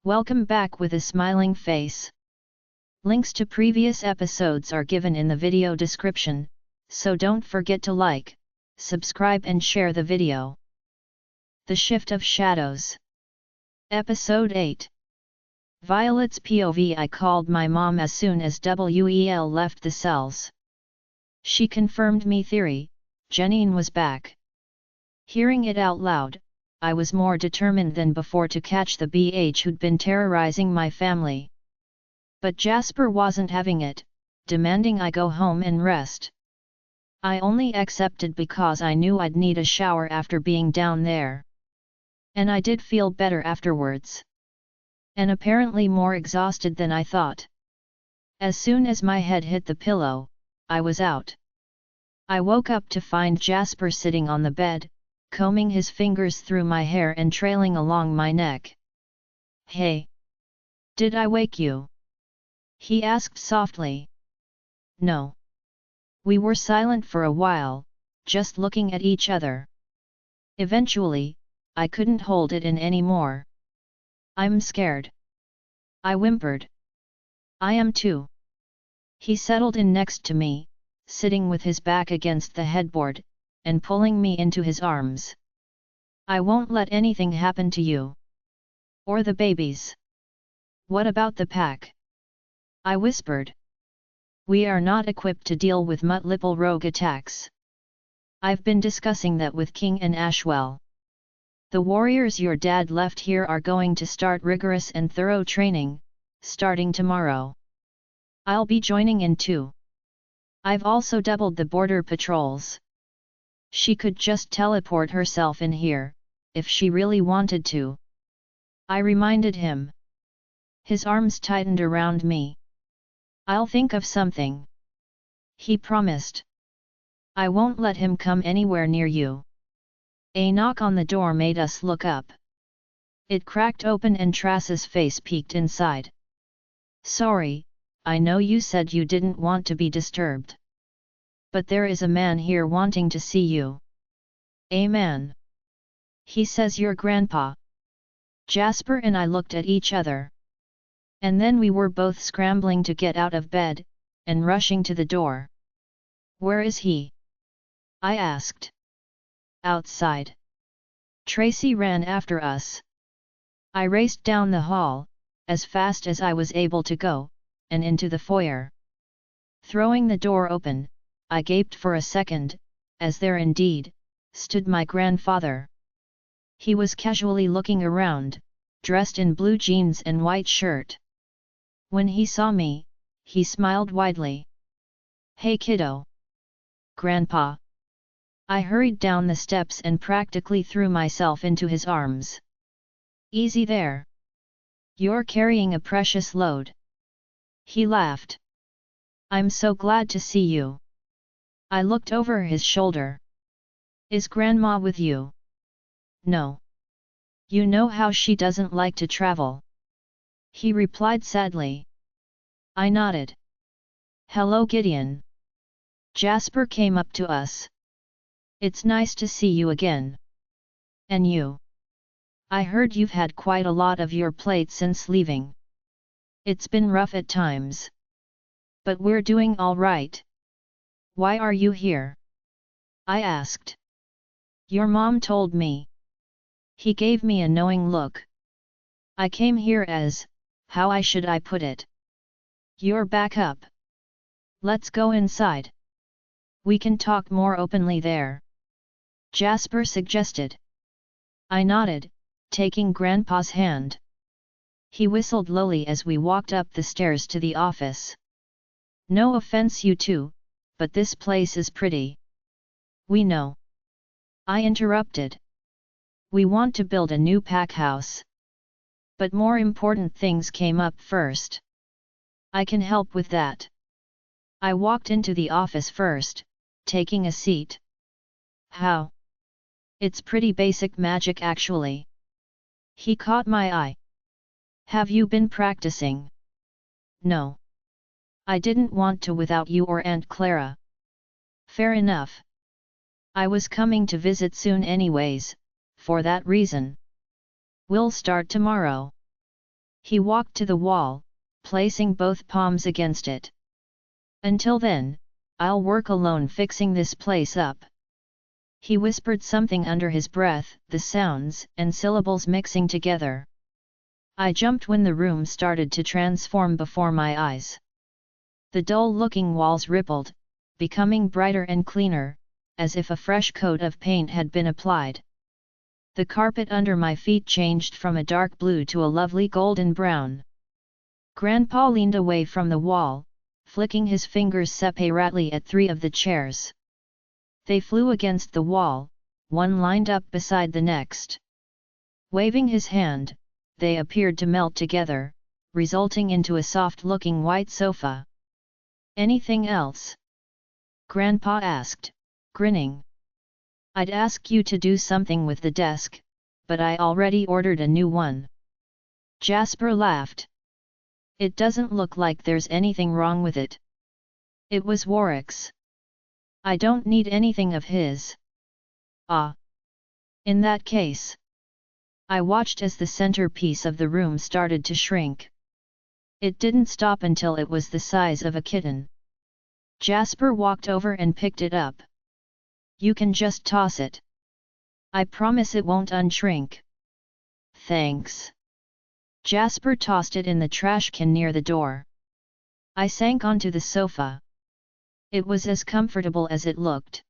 Welcome back with a smiling face. Links to previous episodes are given in the video description, so don't forget to like, subscribe and share the video. The Shift of Shadows. Episode 8. Violet's POV. I called my mom as soon as Wel left the cells. She confirmed me theory, Janine was back. Hearing it out loud, I was more determined than before to catch the BH who'd been terrorizing my family. But Jasper wasn't having it, demanding I go home and rest. I only accepted because I knew I'd need a shower after being down there. And I did feel better afterwards. And apparently more exhausted than I thought. As soon as my head hit the pillow, I was out. I woke up to find Jasper sitting on the bed, combing his fingers through my hair and trailing along my neck. "Hey! Did I wake you?" he asked softly. "No." We were silent for a while, just looking at each other. Eventually, I couldn't hold it in anymore. "I'm scared," I whimpered. "I am too." He settled in next to me, sitting with his back against the headboard, and pulling me into his arms. "I won't let anything happen to you. Or the babies." "What about the pack?" I whispered. "We are not equipped to deal with multiple rogue attacks. I've been discussing that with King and Ashwell. The warriors your dad left here are going to start rigorous and thorough training, starting tomorrow. I'll be joining in too. I've also doubled the border patrols. She could just teleport herself in here, if she really wanted to," I reminded him. His arms tightened around me. "I'll think of something," he promised. "I won't let him come anywhere near you." A knock on the door made us look up. It cracked open and Tracy's face peeked inside. "Sorry, I know you said you didn't want to be disturbed. But there is a man here wanting to see you." "A man? He says you're Grandpa." Jasper and I looked at each other. And then we were both scrambling to get out of bed, and rushing to the door. "Where is he?" I asked. "Outside." Tracy ran after us. I raced down the hall, as fast as I was able to go, and into the foyer. Throwing the door open, I gaped for a second, as there indeed stood my grandfather. He was casually looking around, dressed in blue jeans and white shirt. When he saw me, he smiled widely. "Hey kiddo!" "Grandpa!" I hurried down the steps and practically threw myself into his arms. "Easy there. You're carrying a precious load." He laughed. "I'm so glad to see you." I looked over his shoulder. "Is Grandma with you?" "No. You know how she doesn't like to travel," he replied sadly. I nodded. "Hello Gideon." Jasper came up to us. "It's nice to see you again." "And you? I heard you've had quite a lot of your plate since leaving." "It's been rough at times. But we're doing all right." "Why are you here?" I asked. "Your mom told me." He gave me a knowing look. "I came here as, how should I put it? Your backup. Let's go inside. We can talk more openly there," Jasper suggested. I nodded, taking Grandpa's hand. He whistled lowly as we walked up the stairs to the office. "No offense you two, but this place is pretty." "We know," I interrupted. "We want to build a new pack house. But more important things came up first." "I can help with that." I walked into the office first, taking a seat. "How?" "It's pretty basic magic actually." He caught my eye. "Have you been practicing?" "No. I didn't want to without you or Aunt Clara." "Fair enough. I was coming to visit soon anyways, for that reason." "We'll start tomorrow." He walked to the wall, placing both palms against it. Until then, I'll work alone fixing this place up. He whispered something under his breath, the sounds and syllables mixing together. I jumped when the room started to transform before my eyes. The dull-looking walls rippled, becoming brighter and cleaner, as if a fresh coat of paint had been applied. The carpet under my feet changed from a dark blue to a lovely golden brown. Grandpa leaned away from the wall, flicking his fingers separately at 3 of the chairs. They flew against the wall, one lined up beside the next. Waving his hand, they appeared to melt together, resulting into a soft-looking white sofa. "Anything else?" Grandpa asked, grinning. "I'd ask you to do something with the desk, but I already ordered a new one." Jasper laughed. "It doesn't look like there's anything wrong with it. It was Warwick's. I don't need anything of his." "Ah. In that case." I watched as the centerpiece of the room started to shrink. It didn't stop until it was the size of a kitten. Jasper walked over and picked it up. "You can just toss it. I promise it won't unshrink." "Thanks." Jasper tossed it in the trash can near the door. I sank onto the sofa. It was as comfortable as it looked.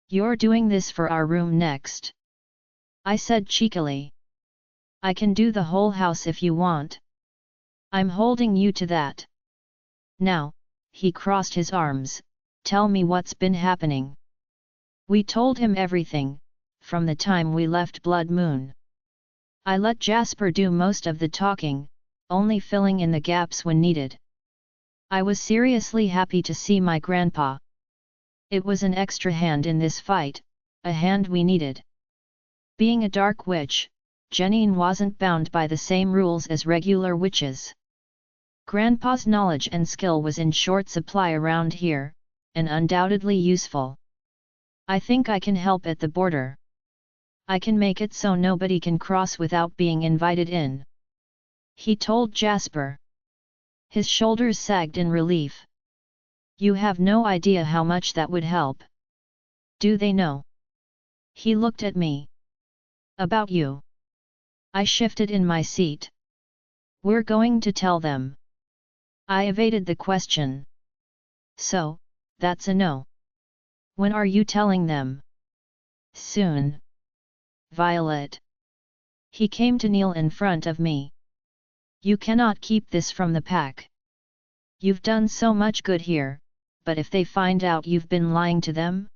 "You're doing this for our room next," I said cheekily. "I can do the whole house if you want. I'm holding you to that." "Now," he crossed his arms, "tell me what's been happening." We told him everything, from the time we left Blood Moon. I let Jasper do most of the talking, only filling in the gaps when needed. I was seriously happy to see my grandpa. It was an extra hand in this fight, a hand we needed. Being a dark witch, Janine wasn't bound by the same rules as regular witches. Grandpa's knowledge and skill was in short supply around here, and undoubtedly useful. "I think I can help at the border. I can make it so nobody can cross without being invited in," he told Jasper. His shoulders sagged in relief. "You have no idea how much that would help." "Do they know?" He looked at me. "About you?" I shifted in my seat. "We're going to tell them." I evaded the question. "So, that's a no. When are you telling them?" "Soon. Violet." He came to kneel in front of me. "You cannot keep this from the pack. You've done so much good here, but if they find out you've been lying to them,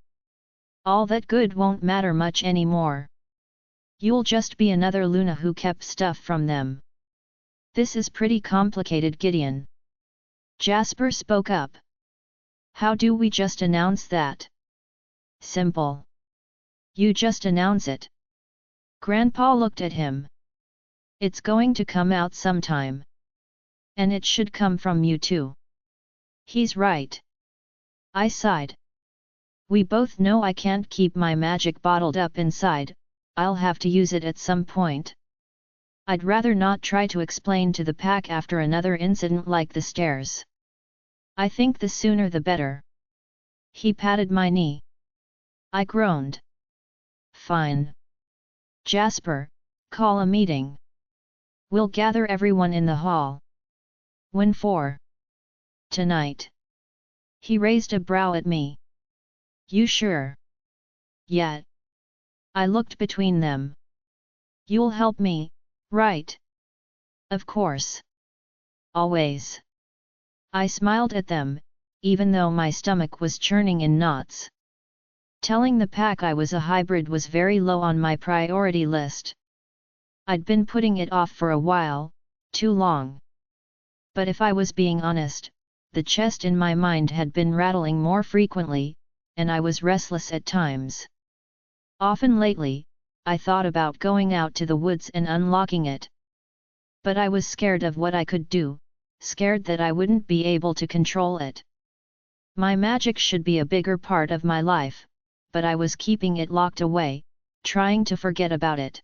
all that good won't matter much anymore. You'll just be another Luna who kept stuff from them." "This is pretty complicated, Gideon." Jasper spoke up. "How do we just announce that?" "Simple. You just announce it." Grandpa looked at him. "It's going to come out sometime. And it should come from you too." "He's right." I sighed. "We both know I can't keep my magic bottled up inside, I'll have to use it at some point. I'd rather not try to explain to the pack after another incident like the stairs. I think the sooner the better." He patted my knee. I groaned. "Fine. Jasper, call a meeting. We'll gather everyone in the hall." "When for?" "Tonight." He raised a brow at me. "You sure?" "Yeah." I looked between them. "You'll help me, right?" "Of course. Always." I smiled at them, even though my stomach was churning in knots. Telling the pack I was a hybrid was very low on my priority list. I'd been putting it off for a while, too long. But if I was being honest, the chest in my mind had been rattling more frequently, and I was restless at times. Often lately, I thought about going out to the woods and unlocking it. But I was scared of what I could do, scared that I wouldn't be able to control it. My magic should be a bigger part of my life, but I was keeping it locked away, trying to forget about it.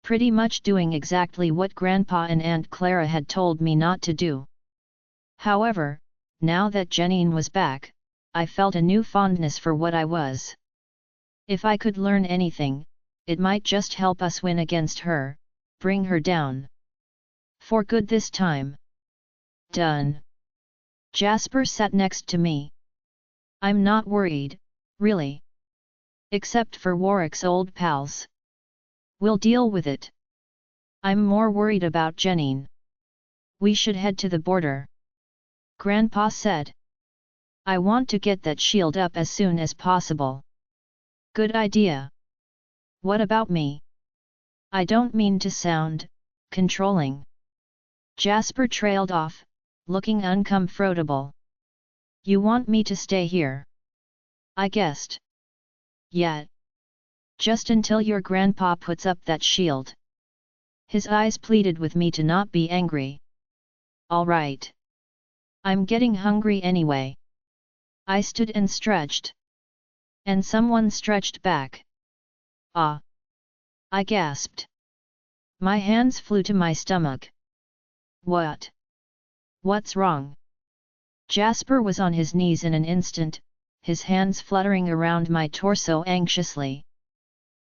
Pretty much doing exactly what Grandpa and Aunt Clara had told me not to do. However, now that Janine was back, I felt a new fondness for what I was. If I could learn anything, it might just help us win against her, bring her down. For good this time. Done. Jasper sat next to me. I'm not worried, really. Except for Warwick's old pals. We'll deal with it. I'm more worried about Janine. We should head to the border. Grandpa said. I want to get that shield up as soon as possible. Good idea. What about me? I don't mean to sound controlling. Jasper trailed off, looking uncomfortable. You want me to stay here? I guessed. Yet. Just until your grandpa puts up that shield. His eyes pleaded with me to not be angry. All right. I'm getting hungry anyway. I stood and stretched. And someone stretched back. Ah! I gasped. My hands flew to my stomach. What? What's wrong? Jasper was on his knees in an instant, his hands fluttering around my torso anxiously.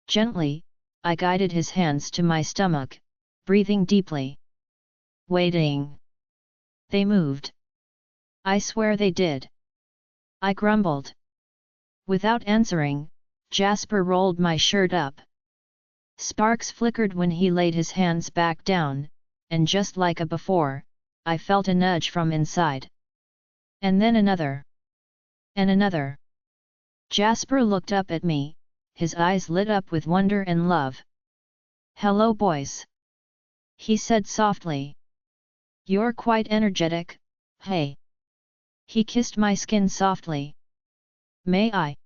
Gently, I guided his hands to my stomach, breathing deeply. Waiting. They moved. I swear they did. I grumbled. Without answering, Jasper rolled my shirt up. Sparks flickered when he laid his hands back down, and just like before, I felt a nudge from inside. And then another. And another. Jasper looked up at me, his eyes lit up with wonder and love. Hello boys. He said softly. You're quite energetic, hey. He kissed my skin softly. May I?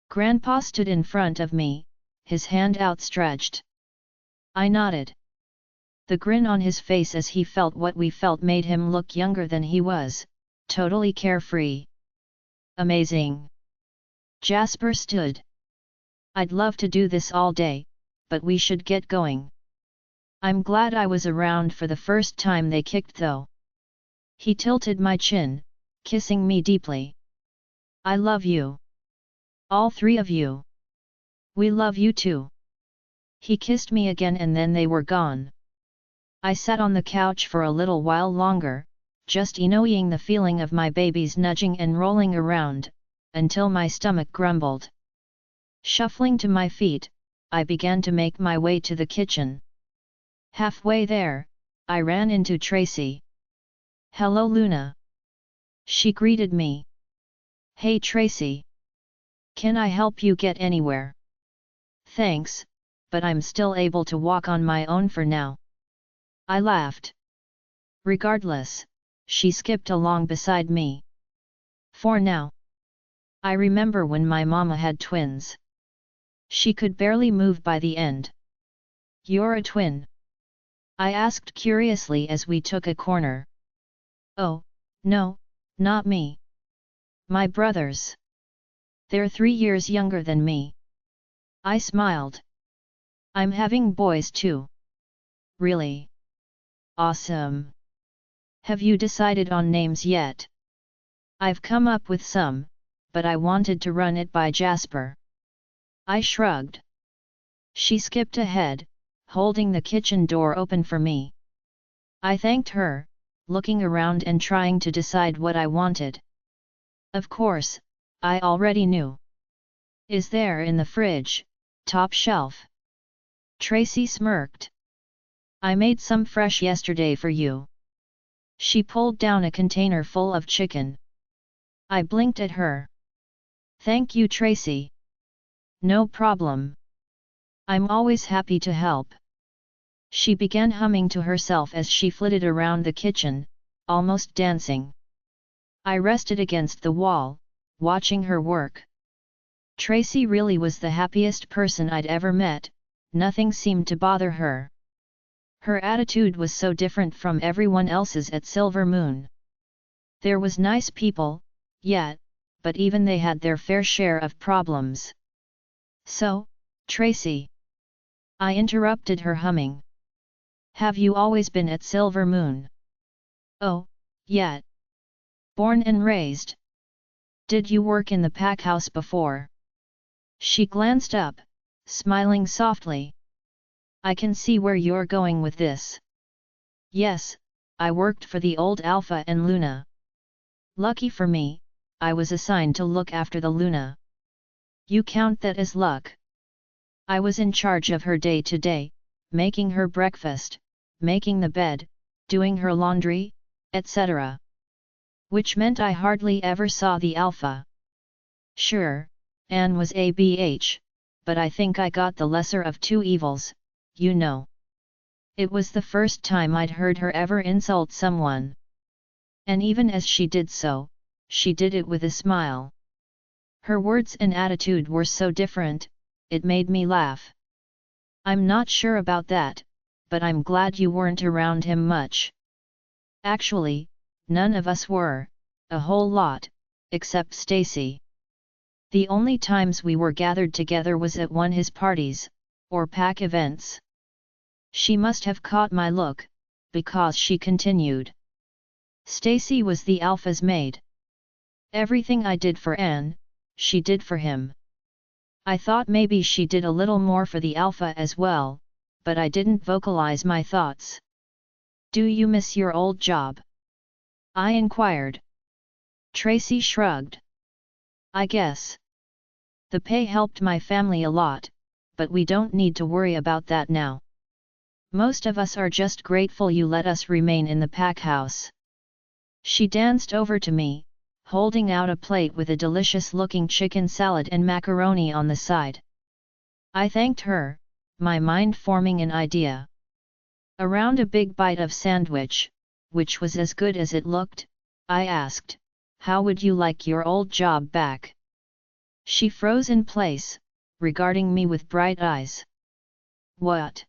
Grandpa stood in front of me, his hand outstretched. I nodded. The grin on his face as he felt what we felt made him look younger than he was, totally carefree. Amazing. Jasper stood. I'd love to do this all day, but we should get going. I'm glad I was around for the first time they kicked though. He tilted my chin, kissing me deeply. I love you. All three of you. We love you too. He kissed me again and then they were gone. I sat on the couch for a little while longer, just enjoying the feeling of my babies nudging and rolling around, until my stomach grumbled. Shuffling to my feet, I began to make my way to the kitchen. Halfway there, I ran into Tracy. Hello Luna. She greeted me. Hey Tracy. Can I help you get anywhere? Thanks, but I'm still able to walk on my own for now. I laughed. Regardless, she skipped along beside me. For now. I remember when my mama had twins. She could barely move by the end. You're a twin? I asked curiously as we took a corner. Oh, no, not me. My brothers. They're 3 years younger than me. I smiled. I'm having boys too. Really? Awesome. Have you decided on names yet? I've come up with some, but I wanted to run it by Jasper. I shrugged. She skipped ahead, holding the kitchen door open for me. I thanked her, looking around and trying to decide what I wanted. Of course, I already knew. Is there in the fridge, top shelf? Tracy smirked. I made some fresh yesterday for you. She pulled down a container full of chicken. I blinked at her. Thank you Tracy. No problem. I'm always happy to help. She began humming to herself as she flitted around the kitchen, almost dancing. I rested against the wall, watching her work. Tracy really was the happiest person I'd ever met, nothing seemed to bother her. Her attitude was so different from everyone else's at Silver Moon. There was nice people, yet, but even they had their fair share of problems. So, Tracy. I interrupted her, humming. Have you always been at Silver Moon? Oh, yeah. Born and raised. Did you work in the pack house before? She glanced up, smiling softly. I can see where you're going with this. Yes, I worked for the old Alpha and Luna. Lucky for me, I was assigned to look after the Luna. You count that as luck? I was in charge of her day to day, making her breakfast, making the bed, doing her laundry, etc. Which meant I hardly ever saw the Alpha. Sure, Anne was a BH, but I think I got the lesser of two evils, you know. It was the first time I'd heard her ever insult someone. And even as she did so, she did it with a smile. Her words and attitude were so different, it made me laugh. I'm not sure about that, but I'm glad you weren't around him much. Actually, none of us were, a whole lot, except Stacy. The only times we were gathered together was at one his parties, or pack events. She must have caught my look, because she continued. Stacy was the Alpha's maid. Everything I did for Anne, she did for him. I thought maybe she did a little more for the Alpha as well, but I didn't vocalize my thoughts. Do you miss your old job? I inquired. Tracy shrugged. I guess. The pay helped my family a lot, but we don't need to worry about that now. Most of us are just grateful you let us remain in the pack house. She danced over to me, holding out a plate with a delicious-looking chicken salad and macaroni on the side. I thanked her, my mind forming an idea. Around a big bite of sandwich, which was as good as it looked, I asked, how would you like your old job back? She froze in place, regarding me with bright eyes. What?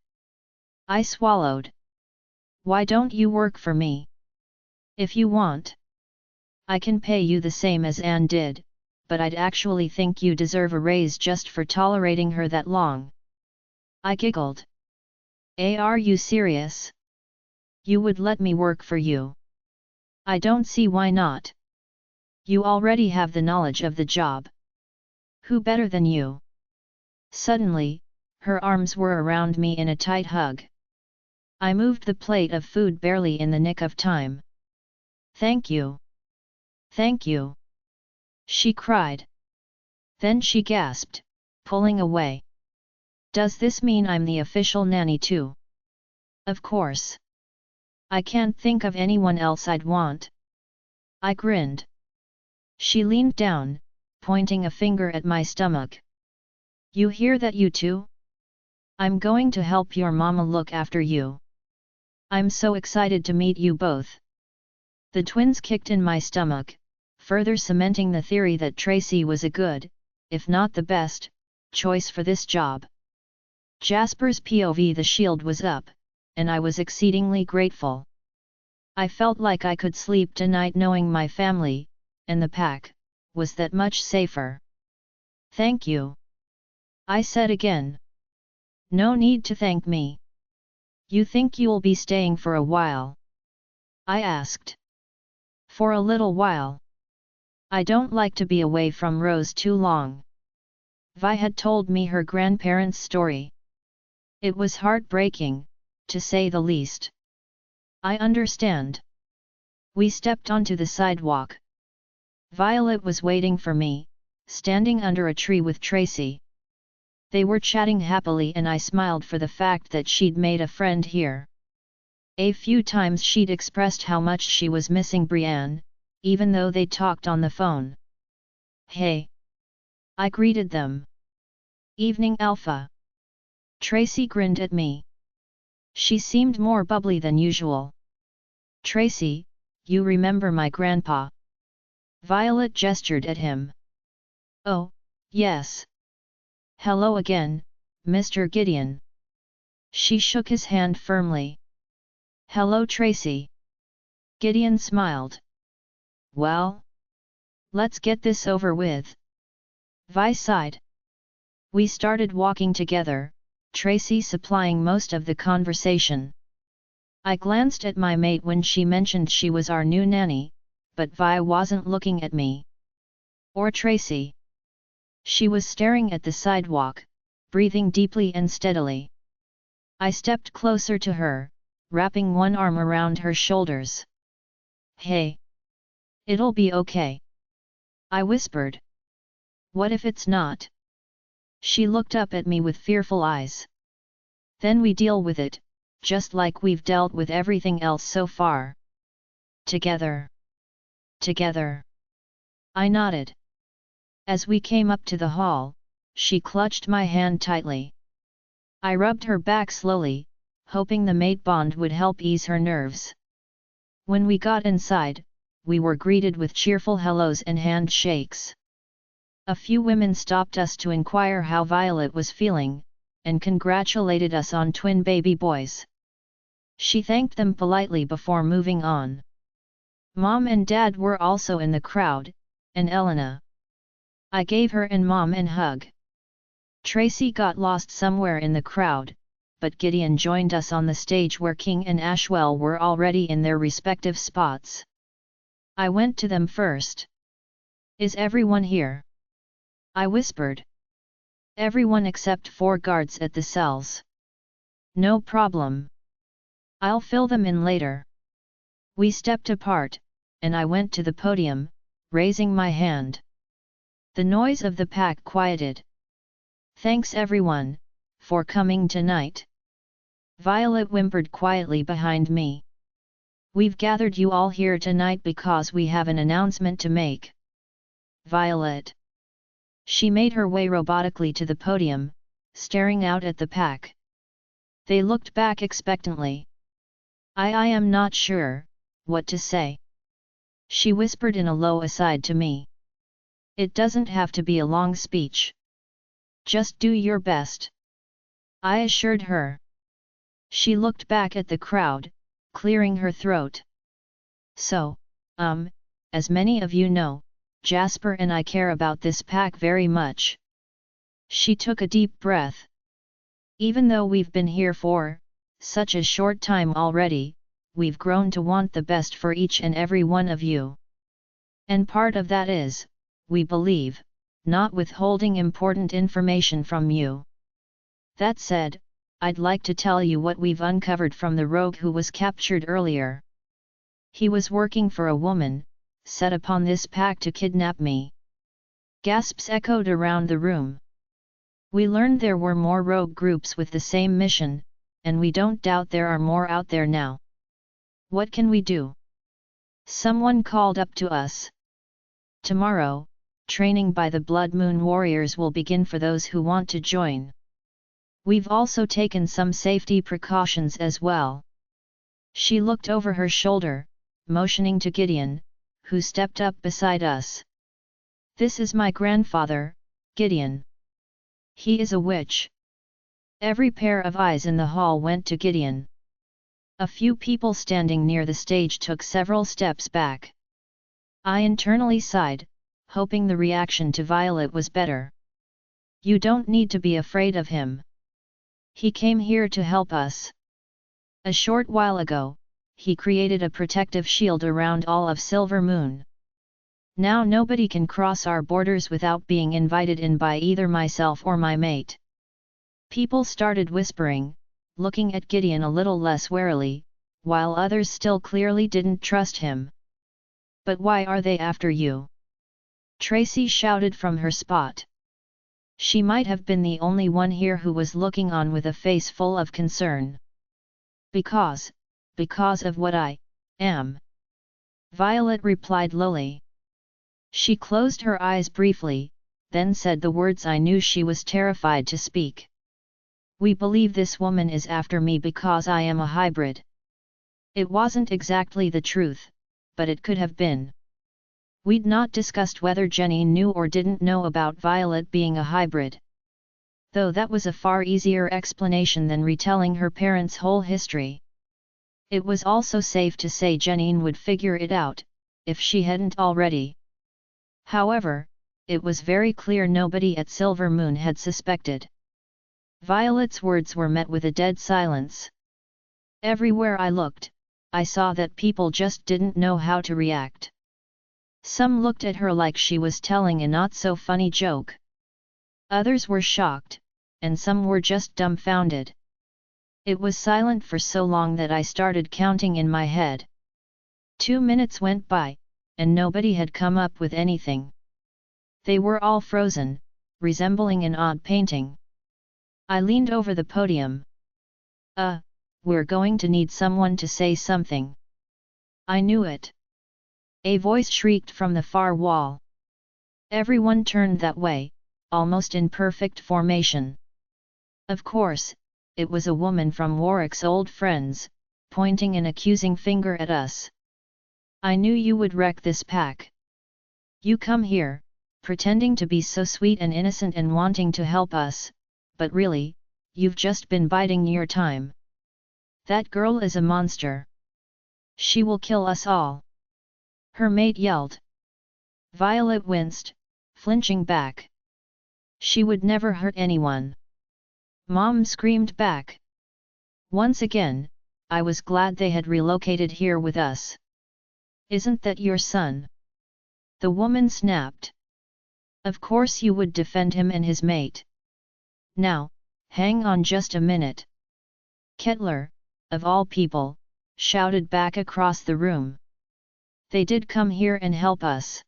I swallowed. Why don't you work for me? If you want. I can pay you the same as Anne did, but I'd actually think you deserve a raise just for tolerating her that long. I giggled. Are you serious? You would let me work for you? I don't see why not. You already have the knowledge of the job. Who better than you? Suddenly, her arms were around me in a tight hug. I moved the plate of food barely in the nick of time. Thank you. Thank you. She cried. Then she gasped, pulling away. Does this mean I'm the official nanny too? Of course. I can't think of anyone else I'd want. I grinned. She leaned down, pointing a finger at my stomach. You hear that, you two? I'm going to help your mama look after you. I'm so excited to meet you both. The twins kicked in my stomach, further cementing the theory that Tracy was a good, if not the best, choice for this job. Jasper's POV, the shield was up, and I was exceedingly grateful. I felt like I could sleep tonight knowing my family, and the pack, was that much safer. Thank you. I said again. No need to thank me. You think you'll be staying for a while? I asked. For a little while. I don't like to be away from Rose too long. Vi had told me her grandparents' story. It was heartbreaking, to say the least. I understand. We stepped onto the sidewalk. Violet was waiting for me, standing under a tree with Tracy. They were chatting happily and I smiled for the fact that she'd made a friend here. A few times she'd expressed how much she was missing Brienne, even though they talked on the phone. Hey! I greeted them. Evening, Alpha. Tracy grinned at me. She seemed more bubbly than usual. Tracy, you remember my grandpa? Violet gestured at him. Oh, yes. Hello again, Mr. Gideon. She shook his hand firmly. Hello, Tracy. Gideon smiled. Well? Let's get this over with. Vi sighed. We started walking together, Tracy supplying most of the conversation. I glanced at my mate when she mentioned she was our new nanny, but Vi wasn't looking at me. Or Tracy. She was staring at the sidewalk, breathing deeply and steadily. I stepped closer to her, wrapping one arm around her shoulders. Hey! It'll be okay. I whispered. What if it's not? She looked up at me with fearful eyes. Then we deal with it, just like we've dealt with everything else so far. Together. Together. I nodded. As we came up to the hall, she clutched my hand tightly. I rubbed her back slowly, hoping the mate bond would help ease her nerves. When we got inside, we were greeted with cheerful hellos and handshakes. A few women stopped us to inquire how Violet was feeling, and congratulated us on twin baby boys. She thanked them politely before moving on. Mom and Dad were also in the crowd, and Elena. I gave her and Mom a hug. Tracy got lost somewhere in the crowd, but Gideon joined us on the stage where King and Ashwell were already in their respective spots. I went to them first. Is everyone here? I whispered. Everyone except 4 guards at the cells. No problem. I'll fill them in later. We stepped apart, and I went to the podium, raising my hand. The noise of the pack quieted. Thanks everyone, for coming tonight. Violet whimpered quietly behind me. We've gathered you all here tonight because we have an announcement to make. Violet. She made her way robotically to the podium, staring out at the pack. They looked back expectantly. I am not sure what to say. She whispered in a low aside to me. It doesn't have to be a long speech. Just do your best. I assured her. She looked back at the crowd, clearing her throat. So, as many of you know, Jasper and I care about this pack very much. She took a deep breath. Even though we've been here for such a short time already, we've grown to want the best for each and every one of you. And part of that is, we believe, not withholding important information from you. That said, I'd like to tell you what we've uncovered from the rogue who was captured earlier. He was working for a woman, set upon this pack to kidnap me. Gasps echoed around the room. We learned there were more rogue groups with the same mission, and we don't doubt there are more out there now. What can we do? Someone called up to us. Tomorrow, training by the Blood Moon Warriors will begin for those who want to join. We've also taken some safety precautions as well. She looked over her shoulder, motioning to Gideon, who stepped up beside us. This is my grandfather, Gideon. He is a witch. Every pair of eyes in the hall went to Gideon. A few people standing near the stage took several steps back. I internally sighed, hoping the reaction to Violet was better. You don't need to be afraid of him. He came here to help us. A short while ago, he created a protective shield around all of Silver Moon. Now nobody can cross our borders without being invited in by either myself or my mate. People started whispering, looking at Gideon a little less warily, while others still clearly didn't trust him. But why are they after you? Tracy shouted from her spot. She might have been the only one here who was looking on with a face full of concern. Because of what I am. Violet replied lowly. She closed her eyes briefly, then said the words I knew she was terrified to speak. We believe this woman is after me because I am a hybrid. It wasn't exactly the truth, but it could have been. We'd not discussed whether Jenny knew or didn't know about Violet being a hybrid. Though that was a far easier explanation than retelling her parents' whole history. It was also safe to say Janine would figure it out, if she hadn't already. However, it was very clear nobody at Silver Moon had suspected. Violet's words were met with a dead silence. Everywhere I looked, I saw that people just didn't know how to react. Some looked at her like she was telling a not-so-funny joke. Others were shocked, and some were just dumbfounded. It was silent for so long that I started counting in my head. 2 minutes went by, and nobody had come up with anything. They were all frozen, resembling an odd painting. I leaned over the podium. We're going to need someone to say something. I knew it. A voice shrieked from the far wall. Everyone turned that way, almost in perfect formation. Of course, it was a woman from Warwick's old friends, pointing an accusing finger at us. I knew you would wreck this pack. You come here, pretending to be so sweet and innocent and wanting to help us, but really, you've just been biding your time. That girl is a monster. She will kill us all. Her mate yelled. Violet winced, flinching back. She would never hurt anyone. Mom screamed back. Once again, I was glad they had relocated here with us. Isn't that your son? The woman snapped. Of course you would defend him and his mate. Now, hang on just a minute. Kettler, of all people, shouted back across the room. They did come here and help us.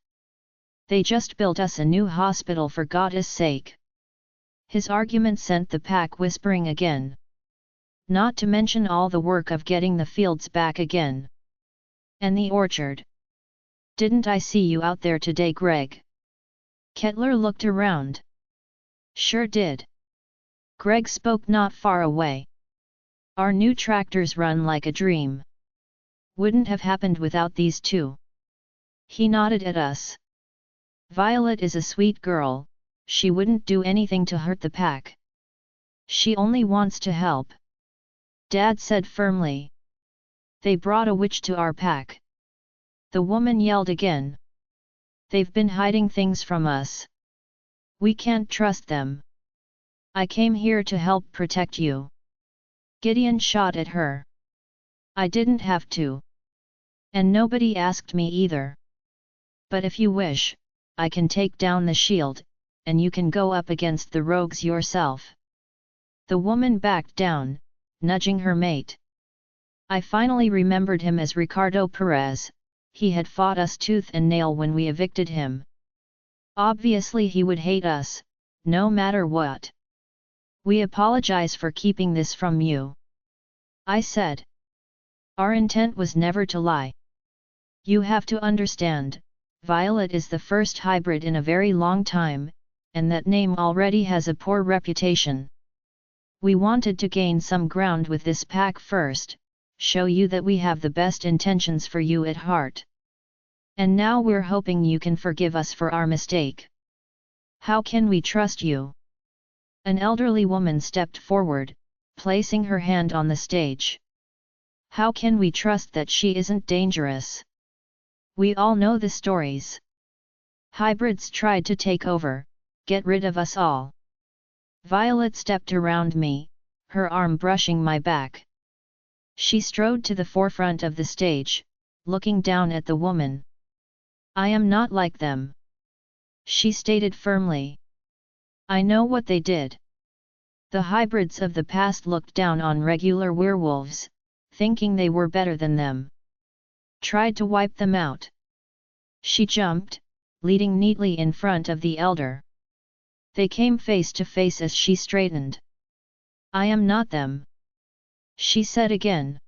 They just built us a new hospital for God's sake. His argument sent the pack whispering again. Not to mention all the work of getting the fields back again. And the orchard. Didn't I see you out there today, Greg? Kettler looked around. Sure did. Greg spoke not far away. Our new tractors run like a dream. Wouldn't have happened without these two. He nodded at us. Violet is a sweet girl, she wouldn't do anything to hurt the pack. She only wants to help. Dad said firmly. They brought a witch to our pack. The woman yelled again. They've been hiding things from us. We can't trust them. I came here to help protect you. Gideon shot at her. I didn't have to. And nobody asked me either. But if you wish, I can take down the shield, and you can go up against the rogues yourself. The woman backed down, nudging her mate. I finally remembered him as Ricardo Perez. He had fought us tooth and nail when we evicted him. Obviously he would hate us, no matter what. We apologize for keeping this from you. I said. Our intent was never to lie. You have to understand, Violet is the first hybrid in a very long time, and that name already has a poor reputation. We wanted to gain some ground with this pack first, show you that we have the best intentions for you at heart. And now we're hoping you can forgive us for our mistake. How can we trust you? An elderly woman stepped forward, placing her hand on the stage. How can we trust that she isn't dangerous? We all know the stories. Hybrids tried to take over, get rid of us all. Violet stepped around me, her arm brushing my back. She strode to the forefront of the stage, looking down at the woman. I am not like them. She stated firmly. I know what they did. The hybrids of the past looked down on regular werewolves, thinking they were better than them. Tried to wipe them out. She jumped, leading neatly in front of the elder. They came face to face as she straightened. I am not them. She said again.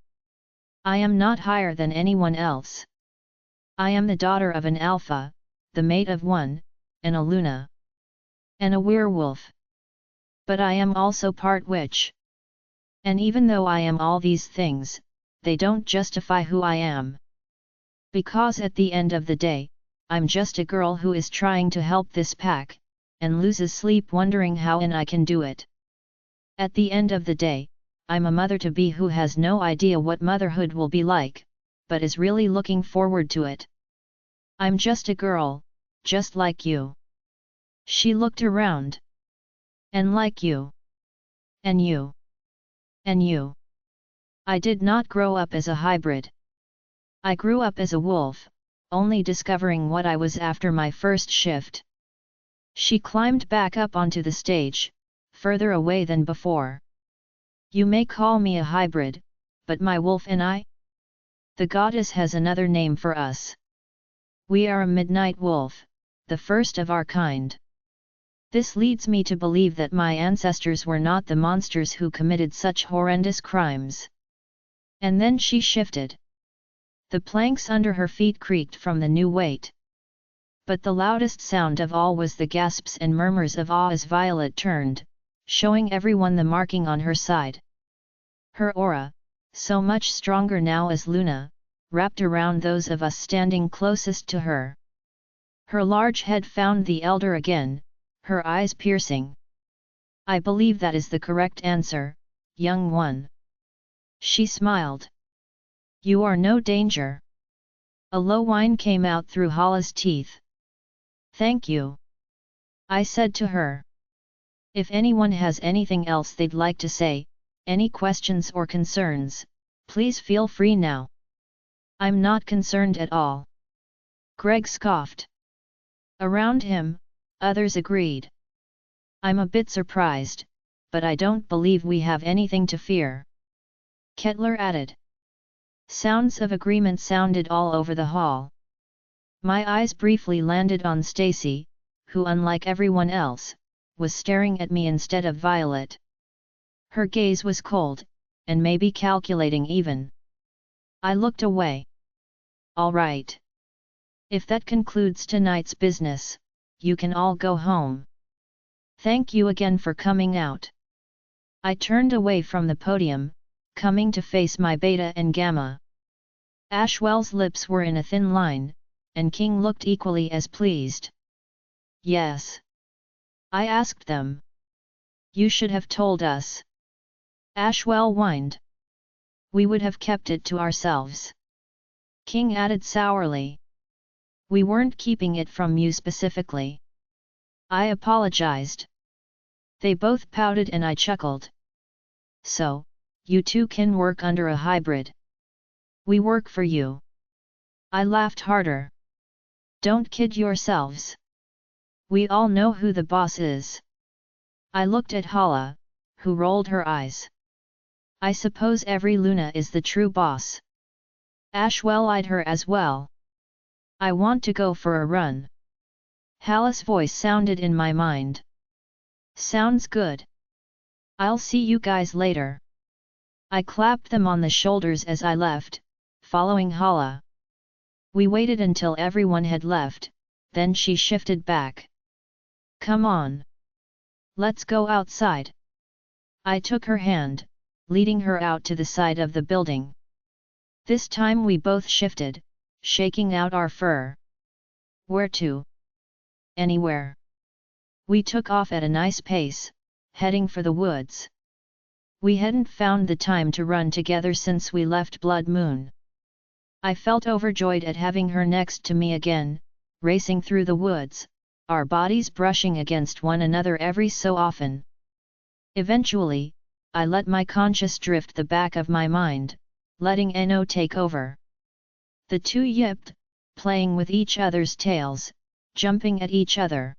I am not higher than anyone else. I am the daughter of an alpha, the mate of one, and a Luna. And a werewolf. But I am also part witch. And even though I am all these things, they don't justify who I am. Because at the end of the day, I'm just a girl who is trying to help this pack, and loses sleep wondering how and I can do it. At the end of the day, I'm a mother-to-be who has no idea what motherhood will be like, but is really looking forward to it. I'm just a girl, just like you. She looked around. And like you. And you? And you? I did not grow up as a hybrid. I grew up as a wolf, only discovering what I was after my first shift. She climbed back up onto the stage, further away than before. You may call me a hybrid, but my wolf and I? The goddess has another name for us. We are a midnight wolf, the first of our kind. This leads me to believe that my ancestors were not the monsters who committed such horrendous crimes. And then she shifted. The planks under her feet creaked from the new weight. But the loudest sound of all was the gasps and murmurs of awe as Violet turned, showing everyone the marking on her side. Her aura, so much stronger now as Luna, wrapped around those of us standing closest to her. Her large head found the elder again, her eyes piercing. I believe that is the correct answer, young one. She smiled. You are no danger. A low whine came out through Hala's teeth. Thank you, I said to her. If anyone has anything else they'd like to say, any questions or concerns, please feel free now. I'm not concerned at all. Greg scoffed. Around him, others agreed. I'm a bit surprised, but I don't believe we have anything to fear. Kettler added. Sounds of agreement sounded all over the hall. My eyes briefly landed on Stacy, who unlike everyone else, was staring at me instead of Violet. Her gaze was cold, and maybe calculating even. I looked away. All right. If that concludes tonight's business, you can all go home. Thank you again for coming out. I turned away from the podium, coming to face my Beta and Gamma. Ashwell's lips were in a thin line, and King looked equally as pleased. Yes. I asked them. You should have told us. Ashwell whined. We would have kept it to ourselves. King added sourly. We weren't keeping it from you specifically. I apologized. They both pouted and I chuckled. So, you two can work under a hybrid. We work for you. I laughed harder. Don't kid yourselves. We all know who the boss is. I looked at Hala, who rolled her eyes. I suppose every Luna is the true boss. Ashwell eyed her as well. I want to go for a run. Hala's voice sounded in my mind. Sounds good. I'll see you guys later. I clapped them on the shoulders as I left, following Hala. We waited until everyone had left, then she shifted back. Come on. Let's go outside. I took her hand, leading her out to the side of the building. This time we both shifted, shaking out our fur. Where to? Anywhere. We took off at a nice pace, heading for the woods. We hadn't found the time to run together since we left Blood Moon. I felt overjoyed at having her next to me again, racing through the woods, our bodies brushing against one another every so often. Eventually, I let my conscious drift the back of my mind, letting Eno take over. The two yipped, playing with each other's tails, jumping at each other.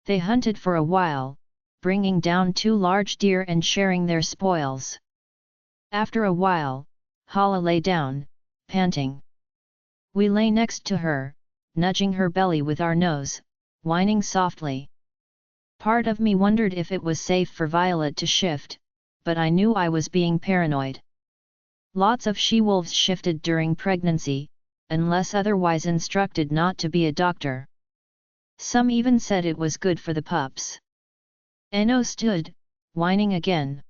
They hunted for a while, bringing down 2 large deer and sharing their spoils. After a while, Hala lay down, panting. We lay next to her, nudging her belly with our nose, whining softly. Part of me wondered if it was safe for Violet to shift, but I knew I was being paranoid. Lots of she-wolves shifted during pregnancy, unless otherwise instructed not to be a doctor. Some even said it was good for the pups. Eno stood, whining again.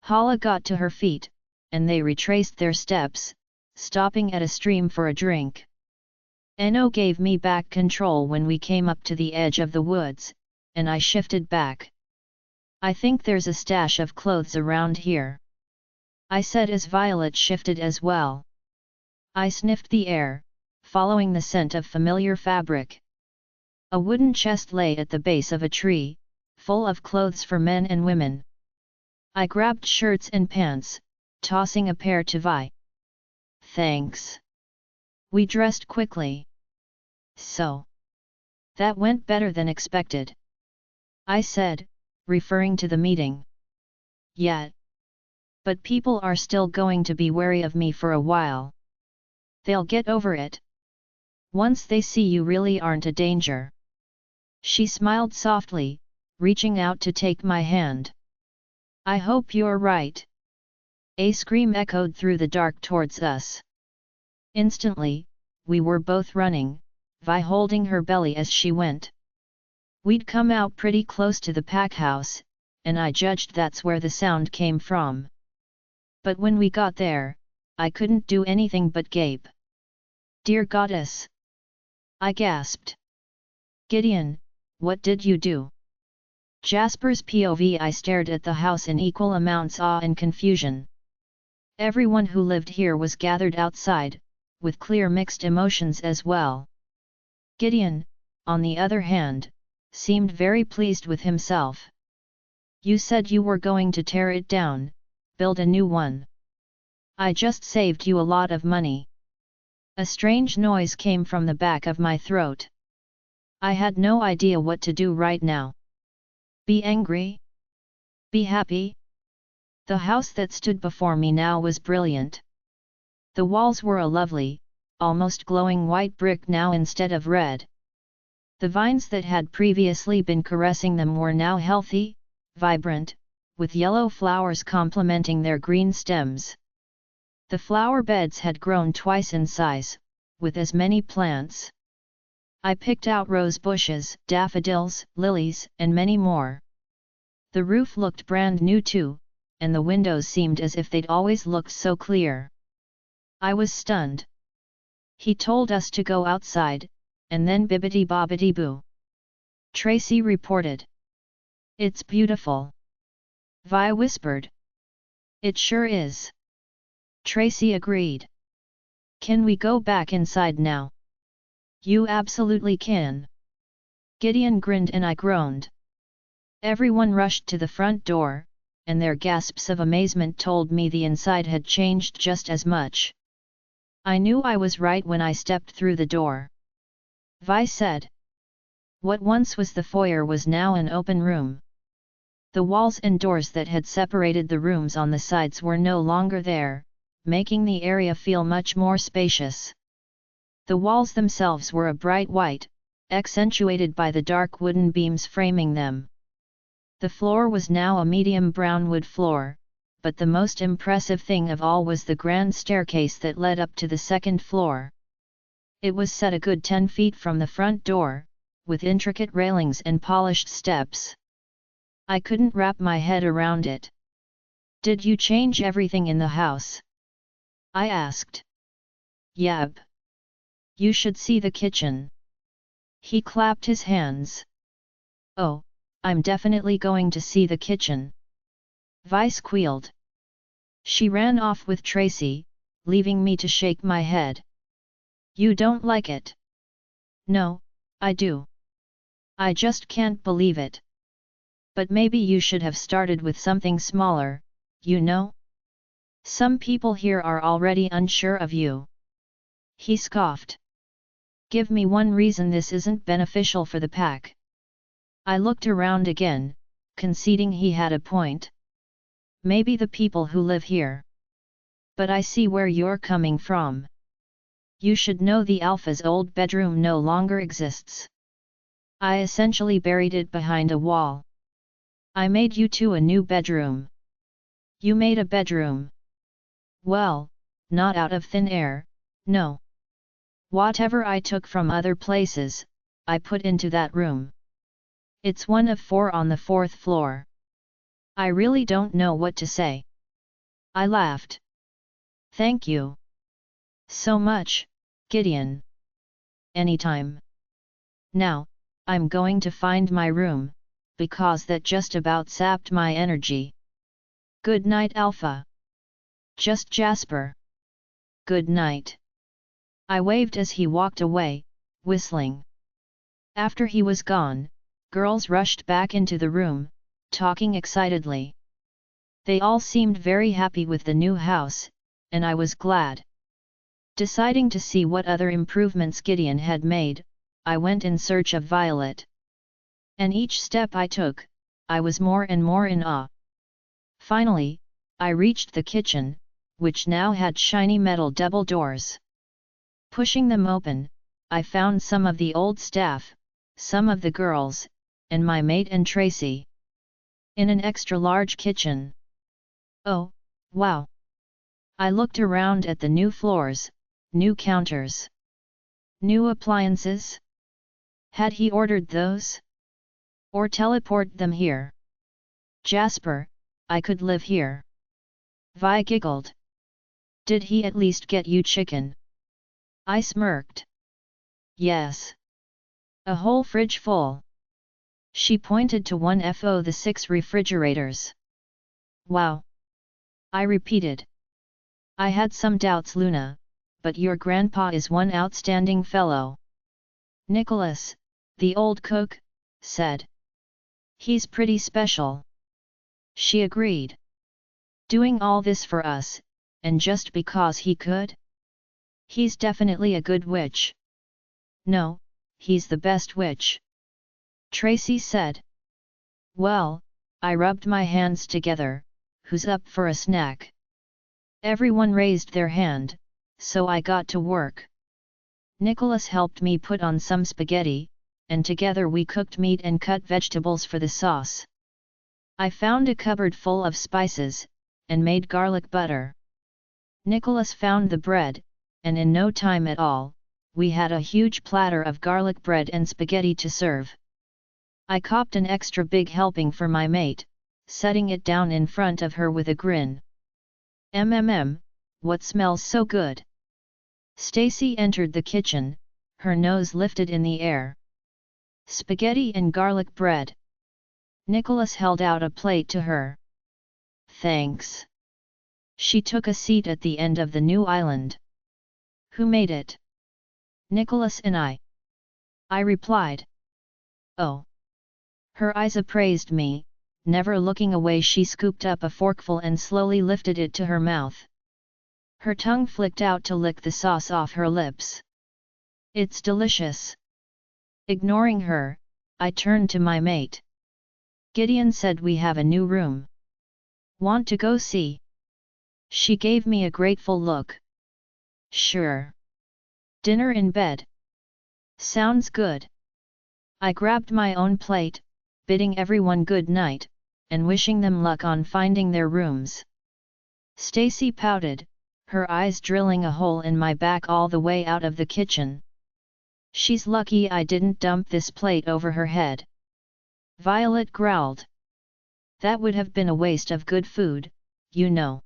Hala got to her feet, and they retraced their steps, stopping at a stream for a drink. Eno gave me back control when we came up to the edge of the woods, and I shifted back. I think there's a stash of clothes around here, I said as Violet shifted as well. I sniffed the air, following the scent of familiar fabric. A wooden chest lay at the base of a tree, full of clothes for men and women. I grabbed shirts and pants, tossing a pair to Vi. Thanks. We dressed quickly. So. That went better than expected. I said, referring to the meeting. Yeah. But people are still going to be wary of me for a while. They'll get over it. Once they see you really aren't a danger. She smiled softly, reaching out to take my hand. I hope you're right. A scream echoed through the dark towards us. Instantly, we were both running, Vi holding her belly as she went. We'd come out pretty close to the pack house, and I judged that's where the sound came from. But when we got there, I couldn't do anything but gape. Dear Goddess! I gasped. Gideon, what did you do? Jasper's POV. I stared at the house in equal amounts awe and confusion. Everyone who lived here was gathered outside, with clear mixed emotions as well. Gideon, on the other hand, seemed very pleased with himself. You said you were going to tear it down, build a new one. I just saved you a lot of money. A strange noise came from the back of my throat. I had no idea what to do right now. Be angry? Be happy? The house that stood before me now was brilliant. The walls were a lovely, almost glowing white brick now instead of red. The vines that had previously been caressing them were now healthy, vibrant, with yellow flowers complementing their green stems. The flower beds had grown twice in size, with as many plants. I picked out rose bushes, daffodils, lilies, and many more. The roof looked brand new too, and the windows seemed as if they'd always looked so clear. I was stunned. He told us to go outside, and then bibbidi-bobbidi-boo. Tracy reported. It's beautiful. Vi whispered. It sure is. Tracy agreed. Can we go back inside now? You absolutely can. Gideon grinned and I groaned. Everyone rushed to the front door, and their gasps of amazement told me the inside had changed just as much. I knew I was right when I stepped through the door. Vi said. What once was the foyer was now an open room. The walls and doors that had separated the rooms on the sides were no longer there, making the area feel much more spacious. The walls themselves were a bright white, accentuated by the dark wooden beams framing them. The floor was now a medium brown wood floor, but the most impressive thing of all was the grand staircase that led up to the second floor. It was set a good 10 feet from the front door, with intricate railings and polished steps. I couldn't wrap my head around it. Did you change everything in the house? I asked. Yep. You should see the kitchen. He clapped his hands. Oh, I'm definitely going to see the kitchen. Vi squealed. She ran off with Tracy, leaving me to shake my head. You don't like it? No, I do. I just can't believe it. But maybe you should have started with something smaller, you know? Some people here are already unsure of you. He scoffed. Give me one reason this isn't beneficial for the pack. I looked around again, conceding he had a point. Maybe the people who live here. But I see where you're coming from. You should know the Alpha's old bedroom no longer exists. I essentially buried it behind a wall. I made you two a new bedroom. You made a bedroom. Well, not out of thin air, no. Whatever I took from other places, I put into that room. It's one of 4 on the 4th floor. I really don't know what to say. I laughed. Thank you. So much, Gideon. Anytime. Now, I'm going to find my room, because that just about sapped my energy. Good night, Alpha. Just Jasper. Good night. I waved as he walked away, whistling. After he was gone, girls rushed back into the room, talking excitedly. They all seemed very happy with the new house, and I was glad. Deciding to see what other improvements Gideon had made, I went in search of Violet. And each step I took, I was more and more in awe. Finally, I reached the kitchen, which now had shiny metal double doors. Pushing them open, I found some of the old staff, some of the girls, and my mate and Tracy. In an extra-large kitchen. Oh, wow! I looked around at the new floors, new counters. New appliances? Had he ordered those? Or teleported them here? Jasper, I could live here. Vi giggled. Did he at least get you chicken? I smirked. Yes. A whole fridge full. She pointed to one of the 6 refrigerators. Wow! I repeated. I had some doubts, Luna, but your grandpa is one outstanding fellow. Nicholas, the old cook, said. He's pretty special. She agreed. Doing all this for us, and just because he could? He's definitely a good witch. No, he's the best witch. Tracy said. Well, I rubbed my hands together. Who's up for a snack? Everyone raised their hand, so I got to work. Nicholas helped me put on some spaghetti, and together we cooked meat and cut vegetables for the sauce. I found a cupboard full of spices, and made garlic butter. Nicholas found the bread, and in no time at all, we had a huge platter of garlic bread and spaghetti to serve. I copped an extra big helping for my mate, setting it down in front of her with a grin. What smells so good? Stacy entered the kitchen, her nose lifted in the air. Spaghetti and garlic bread. Nicholas held out a plate to her. Thanks. She took a seat at the end of the new island. Who made it? Nicholas and I. I replied. Oh. Her eyes appraised me. Never looking away, she scooped up a forkful and slowly lifted it to her mouth. Her tongue flicked out to lick the sauce off her lips. It's delicious. Ignoring her, I turned to my mate. Gideon said we have a new room. Want to go see? She gave me a grateful look. Sure. Dinner in bed. Sounds good. I grabbed my own plate, bidding everyone good night, and wishing them luck on finding their rooms. Stacy pouted, her eyes drilling a hole in my back all the way out of the kitchen. She's lucky I didn't dump this plate over her head. Violet growled. That would have been a waste of good food, you know.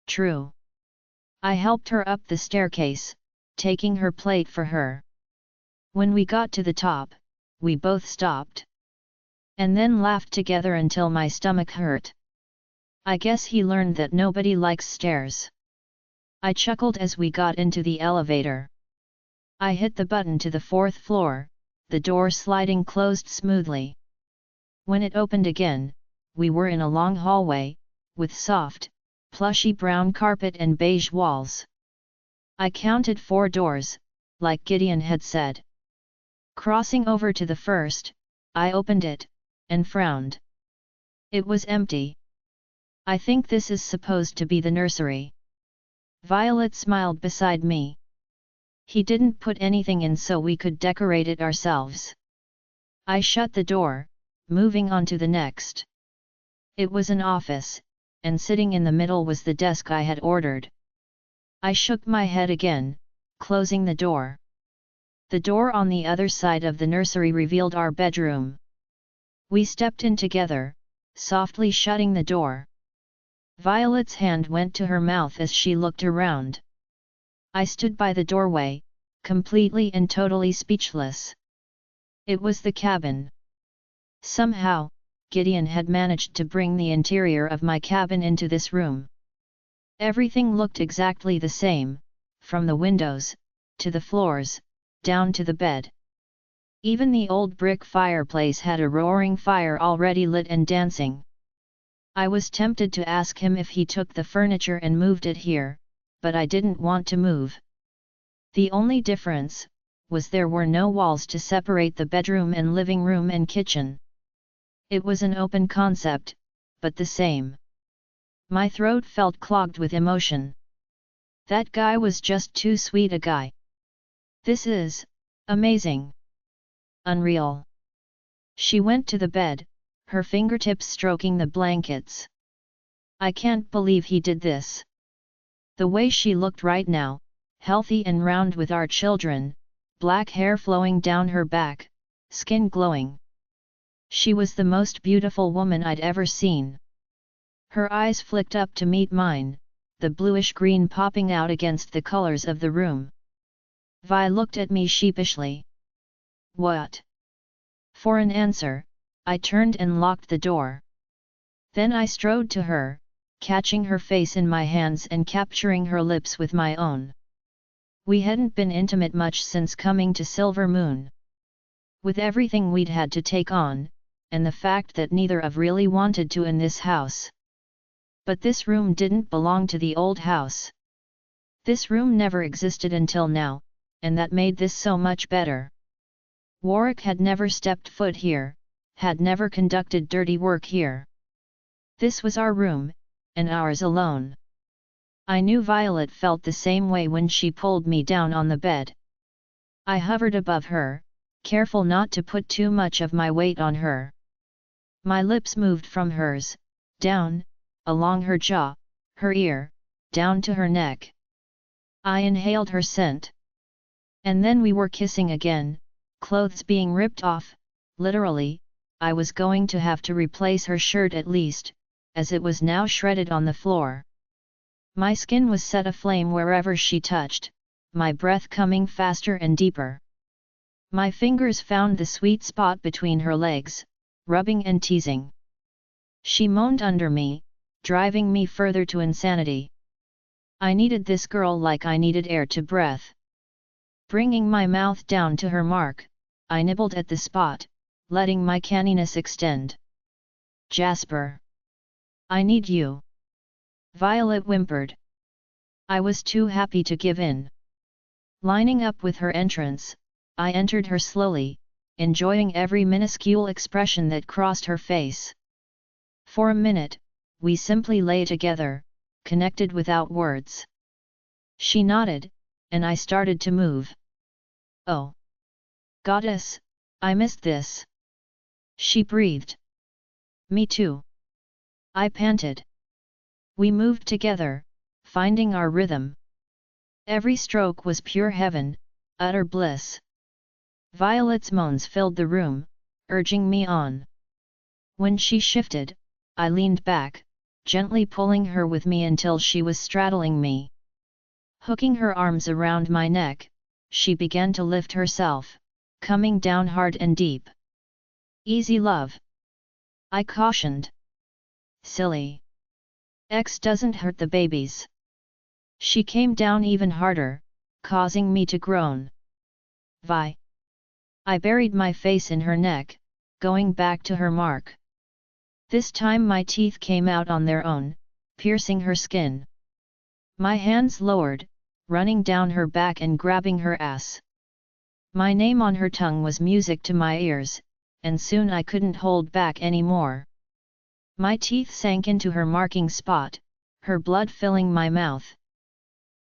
True. I helped her up the staircase, taking her plate for her. When we got to the top, we both stopped. And then laughed together until my stomach hurt. I guess he learned that nobody likes stairs. I chuckled as we got into the elevator. I hit the button to the 4th floor, the door sliding closed smoothly. When it opened again, we were in a long hallway, with soft, plushy brown carpet and beige walls. I counted 4 doors, like Gideon had said. Crossing over to the first, I opened it, and frowned. It was empty. I think this is supposed to be the nursery. Violet smiled beside me. He didn't put anything in so we could decorate it ourselves. I shut the door, moving on to the next. It was an office, and sitting in the middle was the desk I had ordered. I shook my head again, closing the door. The door on the other side of the nursery revealed our bedroom. We stepped in together, softly shutting the door. Violet's hand went to her mouth as she looked around. I stood by the doorway, completely and totally speechless. It was the cabin. Somehow, Gideon had managed to bring the interior of my cabin into this room. Everything looked exactly the same, from the windows, to the floors, down to the bed. Even the old brick fireplace had a roaring fire already lit and dancing. I was tempted to ask him if he took the furniture and moved it here, but I didn't want to move. The only difference was there were no walls to separate the bedroom and living room and kitchen. It was an open concept, but the same. My throat felt clogged with emotion. That guy was just too sweet a guy. This is amazing. Unreal. She went to the bed, her fingertips stroking the blankets. I can't believe he did this. The way she looked right now, healthy and round with our children, black hair flowing down her back, skin glowing. She was the most beautiful woman I'd ever seen. Her eyes flicked up to meet mine, the bluish green popping out against the colors of the room. Vi looked at me sheepishly. What? For an answer, I turned and locked the door. Then I strode to her, catching her face in my hands and capturing her lips with my own. We hadn't been intimate much since coming to Silver Moon. With everything we'd had to take on, and the fact that neither of really wanted to in this house. But this room didn't belong to the old house. This room never existed until now, and that made this so much better. Warwick had never stepped foot here, had never conducted dirty work here. This was our room, and ours alone. I knew Violet felt the same way when she pulled me down on the bed. I hovered above her, careful not to put too much of my weight on her. My lips moved from hers, down, along her jaw, her ear, down to her neck. I inhaled her scent. And then we were kissing again, clothes being ripped off, literally. I was going to have to replace her shirt at least, as it was now shredded on the floor. My skin was set aflame wherever she touched, my breath coming faster and deeper. My fingers found the sweet spot between her legs, rubbing and teasing. She moaned under me, driving me further to insanity. I needed this girl like I needed air to breathe. Bringing my mouth down to her mark, I nibbled at the spot, letting my canniness extend. Jasper. I need you. Violet whimpered. I was too happy to give in. Lining up with her entrance, I entered her slowly, enjoying every minuscule expression that crossed her face. For a minute, we simply lay together, connected without words. She nodded, and I started to move. Oh! Goddess, I missed this. She breathed. Me too. I panted. We moved together, finding our rhythm. Every stroke was pure heaven, utter bliss. Violet's moans filled the room, urging me on. When she shifted, I leaned back, gently pulling her with me until she was straddling me. Hooking her arms around my neck, she began to lift herself, coming down hard and deep. Easy love. I cautioned. Silly. X doesn't hurt the babies. She came down even harder, causing me to groan. Vi. I buried my face in her neck, going back to her mark. This time my teeth came out on their own, piercing her skin. My hands lowered, running down her back and grabbing her ass. My name on her tongue was music to my ears, and soon I couldn't hold back anymore. My teeth sank into her marking spot, her blood filling my mouth.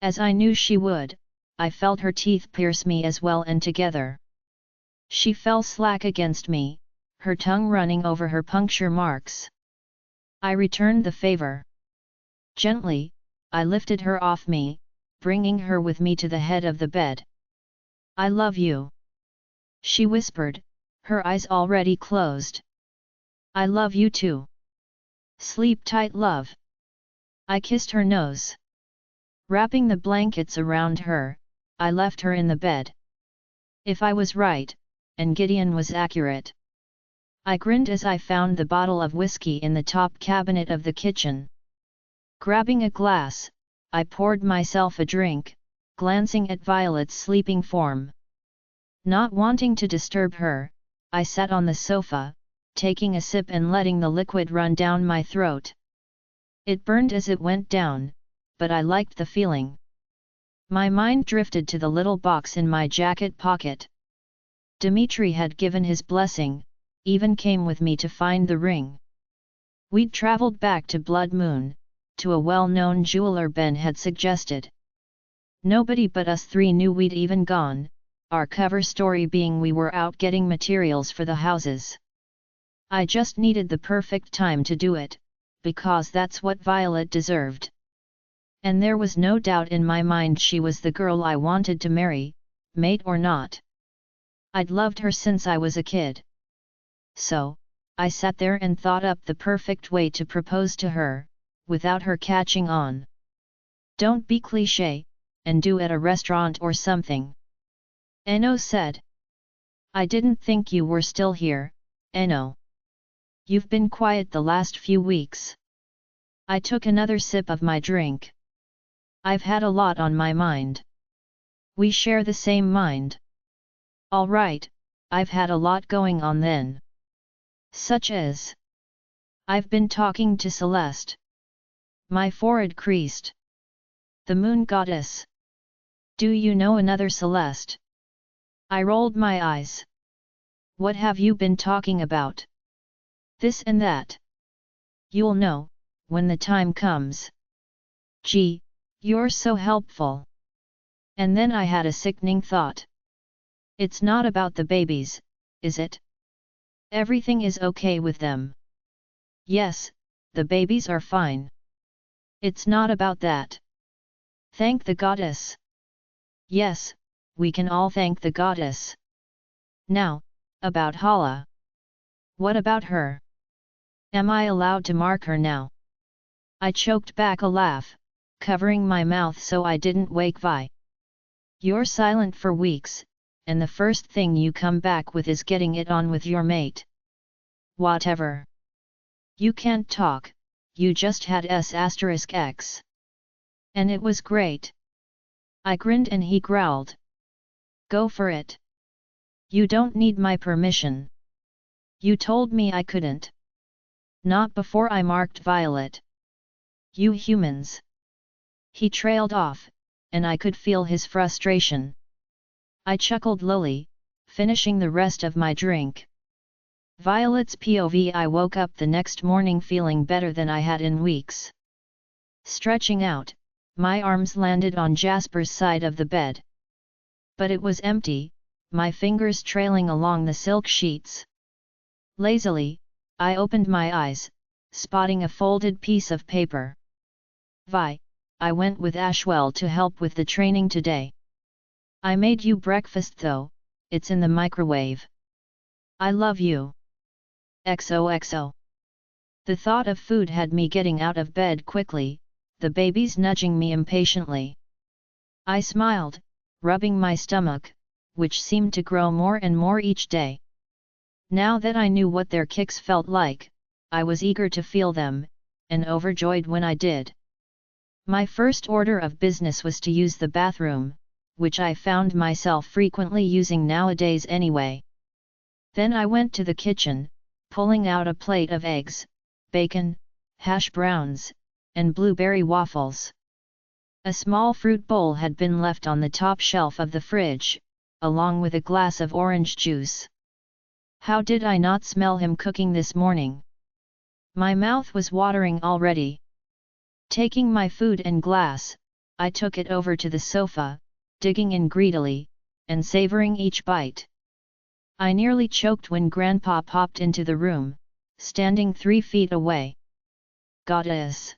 As I knew she would, I felt her teeth pierce me as well, and together. She fell slack against me, her tongue running over her puncture marks. I returned the favor. Gently, I lifted her off me, bringing her with me to the head of the bed. I love you. She whispered, her eyes already closed. I love you too. Sleep tight, love. I kissed her nose. Wrapping the blankets around her, I left her in the bed. If I was right, and Gideon was accurate. I grinned as I found the bottle of whiskey in the top cabinet of the kitchen. Grabbing a glass, I poured myself a drink, glancing at Violet's sleeping form. Not wanting to disturb her, I sat on the sofa, taking a sip and letting the liquid run down my throat. It burned as it went down, but I liked the feeling. My mind drifted to the little box in my jacket pocket. Dmitri had given his blessing, even came with me to find the ring. We'd traveled back to Blood Moon, to a well-known jeweler Ben had suggested. Nobody but us three knew we'd even gone, our cover story being we were out getting materials for the houses. I just needed the perfect time to do it, because that's what Violet deserved. And there was no doubt in my mind she was the girl I wanted to marry, mate or not. I'd loved her since I was a kid. So, I sat there and thought up the perfect way to propose to her, without her catching on. Don't be cliché, and do at a restaurant or something. Enno said. I didn't think you were still here, Enno. You've been quiet the last few weeks. I took another sip of my drink. I've had a lot on my mind. We share the same mind. All right, I've had a lot going on then. Such as? I've been talking to Celeste. My forehead creased. The moon goddess. Do you know another Celeste? I rolled my eyes. What have you been talking about? This and that. You'll know, when the time comes. Gee, you're so helpful. And then I had a sickening thought. It's not about the babies, is it? Everything is okay with them. Yes, the babies are fine. It's not about that. Thank the goddess. Yes, we can all thank the goddess. Now, about Hala. What about her? Am I allowed to mark her now? I choked back a laugh, covering my mouth so I didn't wake Vi. You're silent for weeks, and the first thing you come back with is getting it on with your mate. Whatever. You can't talk, you just had S**X. And it was great. I grinned and he growled. Go for it. You don't need my permission. You told me I couldn't. Not before I marked Violet. You humans. He trailed off, and I could feel his frustration. I chuckled lowly, finishing the rest of my drink. Violet's POV. I woke up the next morning feeling better than I had in weeks. Stretching out, my arms landed on Jasper's side of the bed. But it was empty, my fingers trailing along the silk sheets. Lazily, I opened my eyes, spotting a folded piece of paper. Vi, I went with Ashwell to help with the training today. I made you breakfast though, it's in the microwave. I love you. XOXO. The thought of food had me getting out of bed quickly, the babies nudging me impatiently. I smiled, rubbing my stomach, which seemed to grow more and more each day. Now that I knew what their kicks felt like, I was eager to feel them, and overjoyed when I did. My first order of business was to use the bathroom, which I found myself frequently using nowadays anyway. Then I went to the kitchen, pulling out a plate of eggs, bacon, hash browns, and blueberry waffles. A small fruit bowl had been left on the top shelf of the fridge, along with a glass of orange juice. How did I not smell him cooking this morning? My mouth was watering already. Taking my food and glass, I took it over to the sofa, digging in greedily, and savoring each bite. I nearly choked when Grandpa popped into the room, standing 3 feet away. Goddess!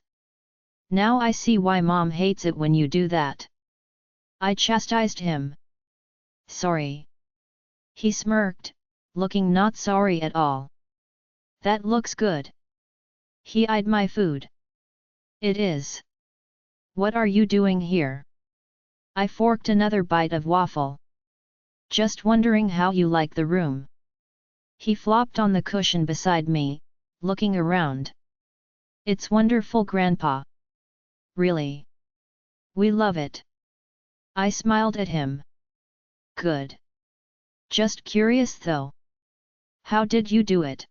Now I see why Mom hates it when you do that. I chastised him. Sorry. He smirked, looking not sorry at all. That looks good. He eyed my food. It is. What are you doing here? I forked another bite of waffle. Just wondering how you like the room. He flopped on the cushion beside me, looking around. It's wonderful, Grandpa. Really? We love it. I smiled at him. Good. Just curious though. How did you do it?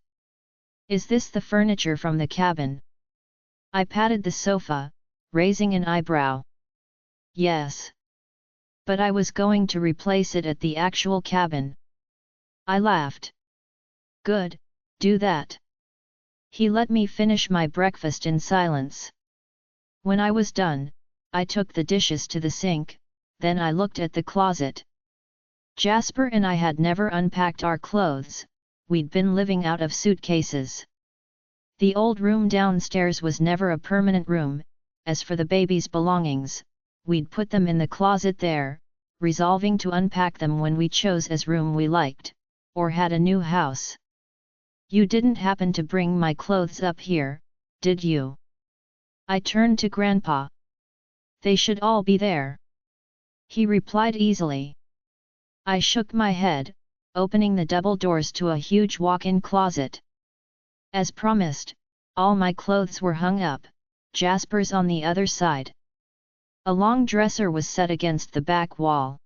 Is this the furniture from the cabin? I patted the sofa, raising an eyebrow. Yes. But I was going to replace it at the actual cabin. I laughed. Good, do that. He let me finish my breakfast in silence. When I was done, I took the dishes to the sink, then I looked at the closet. Jasper and I had never unpacked our clothes, we'd been living out of suitcases. The old room downstairs was never a permanent room. As for the baby's belongings, we'd put them in the closet there, resolving to unpack them when we chose as room we liked, or had a new house. You didn't happen to bring my clothes up here, did you? I turned to Grandpa. They should all be there. He replied easily. I shook my head, opening the double doors to a huge walk-in closet. As promised, all my clothes were hung up, Jasper's on the other side. A long dresser was set against the back wall.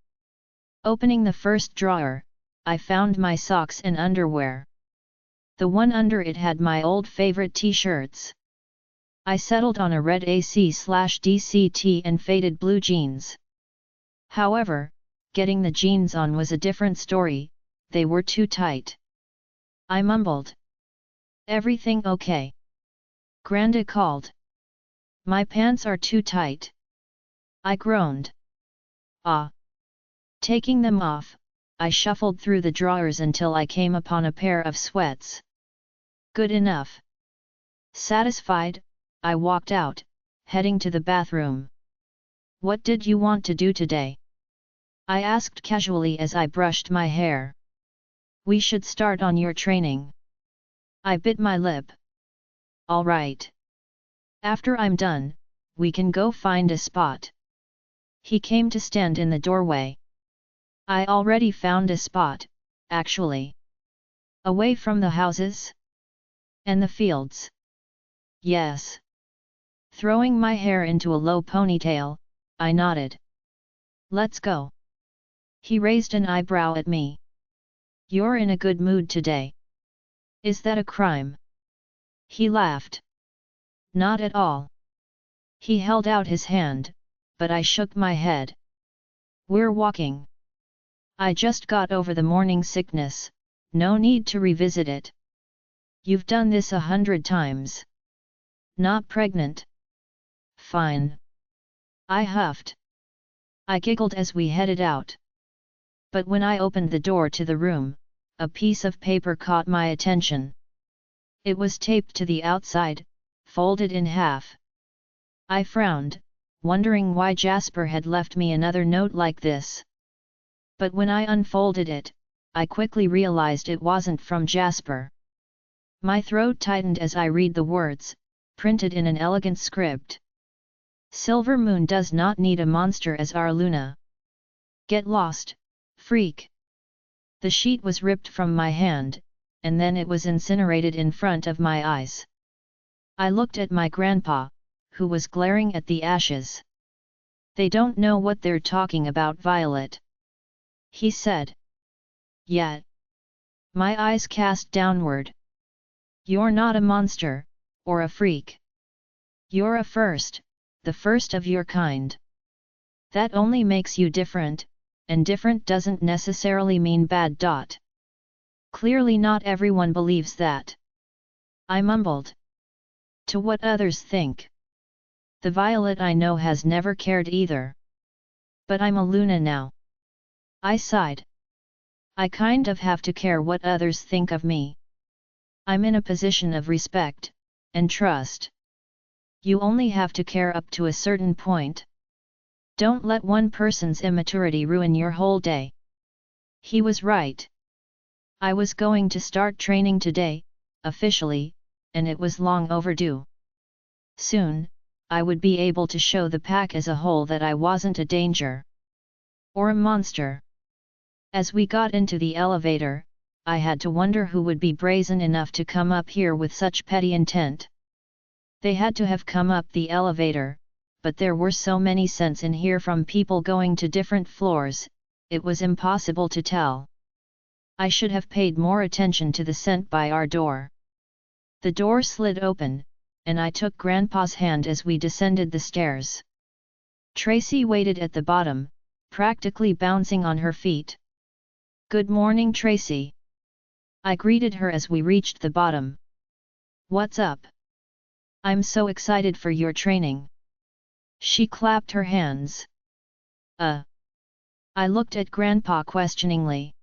Opening the first drawer, I found my socks and underwear. The one under it had my old favorite t-shirts. I settled on a red AC/DCT and faded blue jeans. However, getting the jeans on was a different story, they were too tight. I mumbled. Everything okay? Granda called. My pants are too tight. I groaned. Ah. Taking them off, I shuffled through the drawers until I came upon a pair of sweats. Good enough. Satisfied, I walked out, heading to the bathroom. What did you want to do today? I asked casually as I brushed my hair. We should start on your training. I bit my lip. All right. After I'm done, we can go find a spot. He came to stand in the doorway. I already found a spot, actually. Away from the houses? And the fields? Yes. Throwing my hair into a low ponytail, I nodded. Let's go. He raised an eyebrow at me. You're in a good mood today. Is that a crime? He laughed. Not at all. He held out his hand, but I shook my head. We're walking. I just got over the morning sickness, no need to revisit it. You've done this 100 times. Not pregnant. Fine. I huffed. I giggled as we headed out. But when I opened the door to the room, a piece of paper caught my attention. It was taped to the outside, folded in half. I frowned, wondering why Jasper had left me another note like this. But when I unfolded it, I quickly realized it wasn't from Jasper. My throat tightened as I read the words, printed in an elegant script. Silver Moon does not need a monster as our Luna. Get lost, freak. The sheet was ripped from my hand, and then it was incinerated in front of my eyes. I looked at my grandpa, who was glaring at the ashes. They don't know what they're talking about, Violet. He said. Yet. My eyes cast downward. You're not a monster, or a freak. You're a first, the first of your kind. That only makes you different, and different doesn't necessarily mean bad. Clearly not everyone believes that. I mumbled. To what others think. The Violet I know has never cared either. But I'm a Luna now. I sighed. I kind of have to care what others think of me. I'm in a position of respect and trust. You only have to care up to a certain point. Don't let one person's immaturity ruin your whole day. He was right. I was going to start training today, officially, and it was long overdue. Soon, I would be able to show the pack as a whole that I wasn't a danger. Or a monster. As we got into the elevator, I had to wonder who would be brazen enough to come up here with such petty intent. They had to have come up the elevator, but there were so many scents in here from people going to different floors, it was impossible to tell. I should have paid more attention to the scent by our door. The door slid open, and I took Grandpa's hand as we descended the stairs. Tracy waited at the bottom, practically bouncing on her feet. "Good morning, Tracy." I greeted her as we reached the bottom. "What's up? I'm so excited for your training." She clapped her hands. I looked at Grandpa questioningly.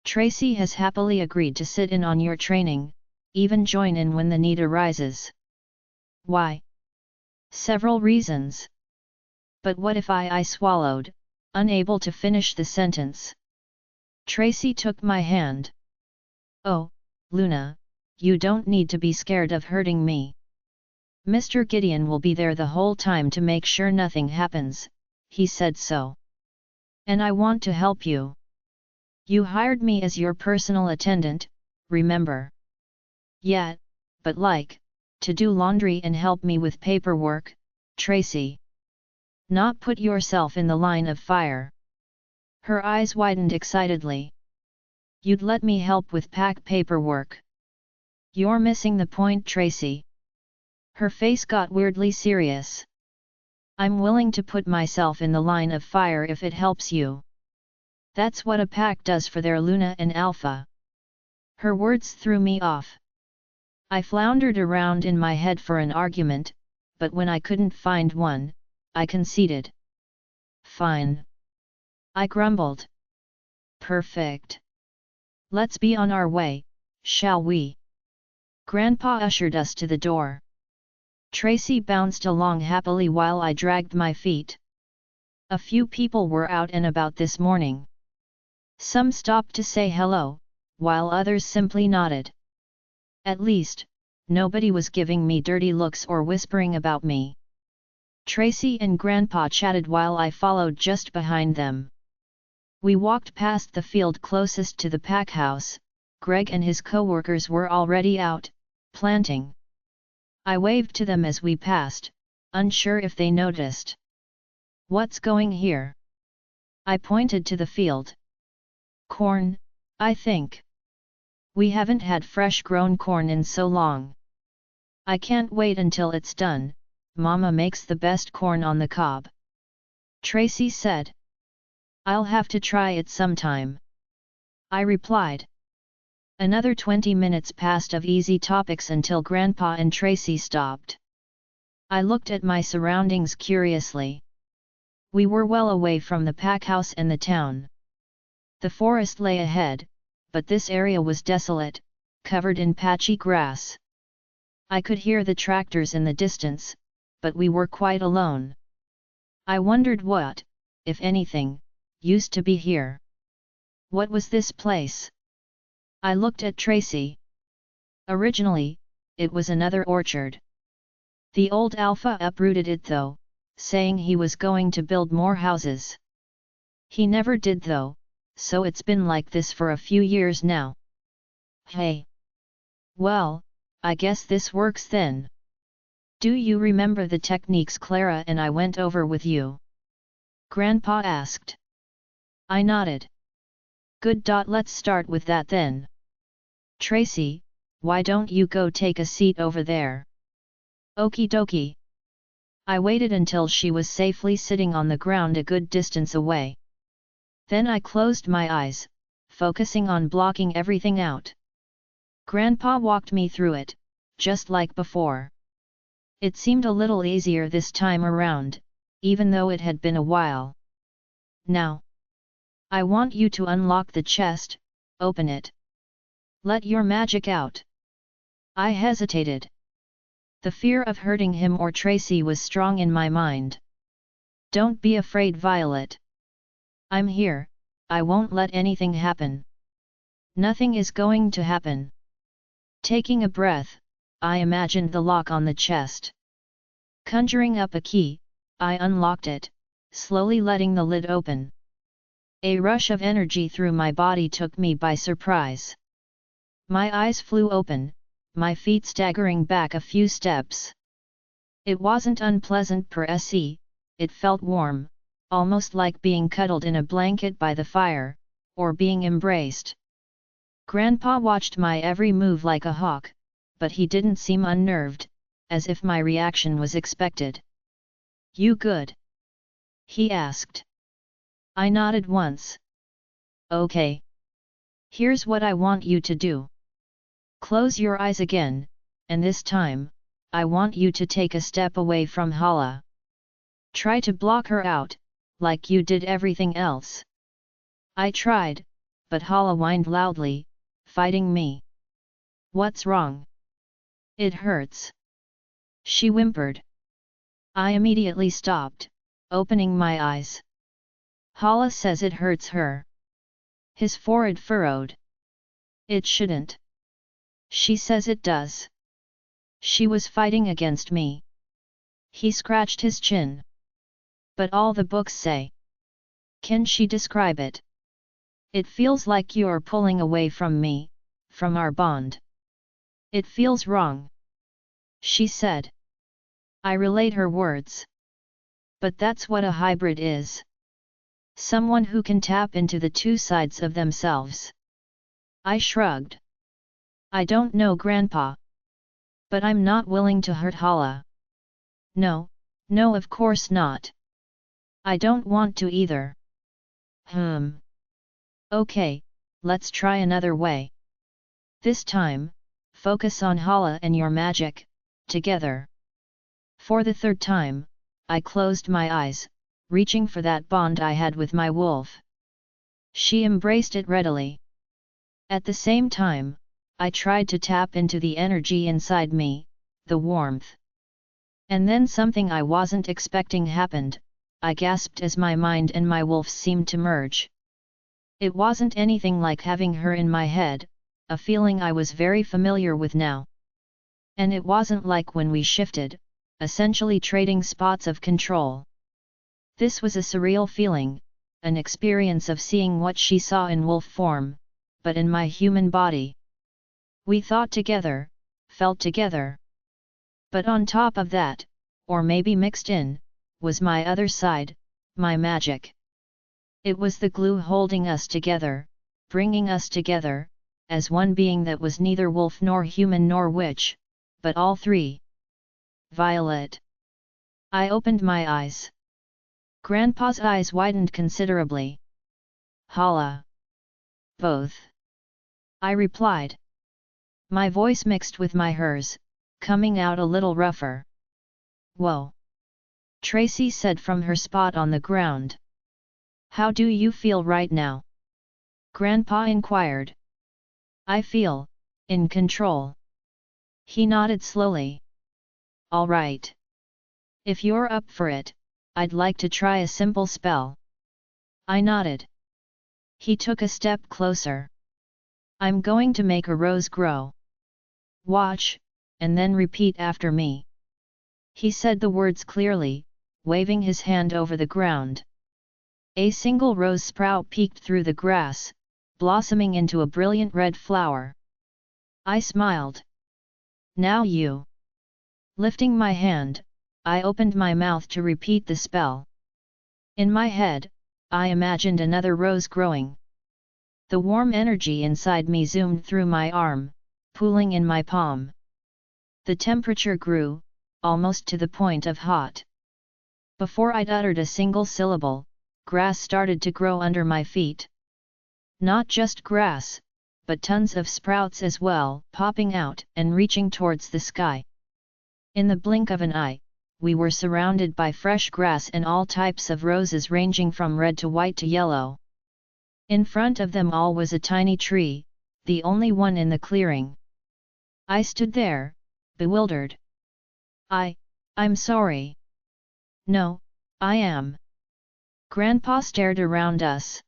"Tracy has happily agreed to sit in on your training, even join in when the need arises." "Why?" "Several reasons." "But what if I swallowed, unable to finish the sentence." Tracy took my hand. "Oh, Luna, you don't need to be scared of hurting me. Mr. Gideon will be there the whole time to make sure nothing happens," he said so. "And I want to help you. You hired me as your personal attendant, remember?" "Yeah, but to do laundry and help me with paperwork, Tracy. Not put yourself in the line of fire." Her eyes widened excitedly. "You'd let me help with paperwork? You're missing the point, Tracy." Her face got weirdly serious. "I'm willing to put myself in the line of fire if it helps you. That's what a pack does for their Luna and Alpha." Her words threw me off. I floundered around in my head for an argument, but when I couldn't find one, I conceded. "Fine," I grumbled. "Perfect. Let's be on our way, shall we?" Grandpa ushered us to the door. Tracy bounced along happily while I dragged my feet. A few people were out and about this morning. Some stopped to say hello, while others simply nodded. At least, nobody was giving me dirty looks or whispering about me. Tracy and Grandpa chatted while I followed just behind them. We walked past the field closest to the pack house. Greg and his co-workers were already out, planting. I waved to them as we passed, unsure if they noticed. "What's going here?" I pointed to the field. "Corn, I think. We haven't had fresh-grown corn in so long. I can't wait until it's done. Mama makes the best corn on the cob," Tracy said. "I'll have to try it sometime," I replied. Another 20 minutes passed of easy topics until Grandpa and Tracy stopped. I looked at my surroundings curiously. We were well away from the pack house and the town. The forest lay ahead, but this area was desolate, covered in patchy grass. I could hear the tractors in the distance, but we were quite alone. I wondered what, if anything, used to be here. What was this place? I looked at Tracy. Originally, it was another orchard. The old Alpha uprooted it though, saying he was going to build more houses. He never did though, so it's been like this for a few years now. Hey! Well, I guess this works then. Do you remember the techniques Clara and I went over with you? Grandpa asked. I nodded. Good. Let's start with that then. Tracy, why don't you go take a seat over there? Okie dokie. I waited until she was safely sitting on the ground a good distance away. Then I closed my eyes, focusing on blocking everything out. Grandpa walked me through it, just like before. It seemed a little easier this time around, even though it had been a while. Now, I want you to unlock the chest, open it. Let your magic out. I hesitated. The fear of hurting him or Tracy was strong in my mind. Don't be afraid, Violet. I'm here, I won't let anything happen. Nothing is going to happen. Taking a breath, I imagined the lock on the chest. Conjuring up a key, I unlocked it, slowly letting the lid open. A rush of energy through my body took me by surprise. My eyes flew open, my feet staggering back a few steps. It wasn't unpleasant per se, it felt warm, almost like being cuddled in a blanket by the fire, or being embraced. Grandpa watched my every move like a hawk, but he didn't seem unnerved, as if my reaction was expected. "You good?" he asked. I nodded once. "Okay. Here's what I want you to do. Close your eyes again, and this time, I want you to take a step away from Hala. Try to block her out, like you did everything else." I tried, but Hala whined loudly, fighting me. "What's wrong?" "It hurts," she whimpered. I immediately stopped, opening my eyes. "Hala says it hurts her." His forehead furrowed. "It shouldn't. She says it does. She was fighting against me." He scratched his chin. "But all the books say." "Can she describe it?" "It feels like you're pulling away from me, from our bond. It feels wrong," she said. I relayed her words. "But that's what a hybrid is. Someone who can tap into the two sides of themselves." I shrugged. "I don't know, Grandpa. But I'm not willing to hurt Hala." "No, no, of course not. I don't want to either." "Okay, let's try another way. This time, focus on Hala and your magic, together." For the third time, I closed my eyes, reaching for that bond I had with my wolf. She embraced it readily. At the same time, I tried to tap into the energy inside me, the warmth. And then something I wasn't expecting happened. I gasped as my mind and my wolf seemed to merge. It wasn't anything like having her in my head, a feeling I was very familiar with now. And it wasn't like when we shifted, essentially trading spots of control. This was a surreal feeling, an experience of seeing what she saw in wolf form, but in my human body. We thought together, felt together. But on top of that, or maybe mixed in, was my other side, my magic. It was the glue holding us together, bringing us together, as one being that was neither wolf nor human nor witch, but all three. Violet. I opened my eyes. Grandpa's eyes widened considerably. Hala. Both. I replied. My voice mixed with hers, coming out a little rougher. Whoa. Tracy said from her spot on the ground. How do you feel right now? Grandpa inquired. I feel, in control. He nodded slowly. All right. If you're up for it, I'd like to try a simple spell. I nodded. He took a step closer. I'm going to make a rose grow. Watch, and then repeat after me. He said the words clearly, waving his hand over the ground. A single rose sprout peeked through the grass, blossoming into a brilliant red flower. I smiled. Now you. Lifting my hand, I opened my mouth to repeat the spell. In my head, I imagined another rose growing. The warm energy inside me zoomed through my arm, pooling in my palm. The temperature grew, almost to the point of hot. Before I'd uttered a single syllable, grass started to grow under my feet. Not just grass, but tons of sprouts as well, popping out and reaching towards the sky. In the blink of an eye, we were surrounded by fresh grass and all types of roses ranging from red to white to yellow. In front of them all was a tiny tree, the only one in the clearing. I stood there, bewildered. I'm sorry. No, I am. Grandpa stared around us.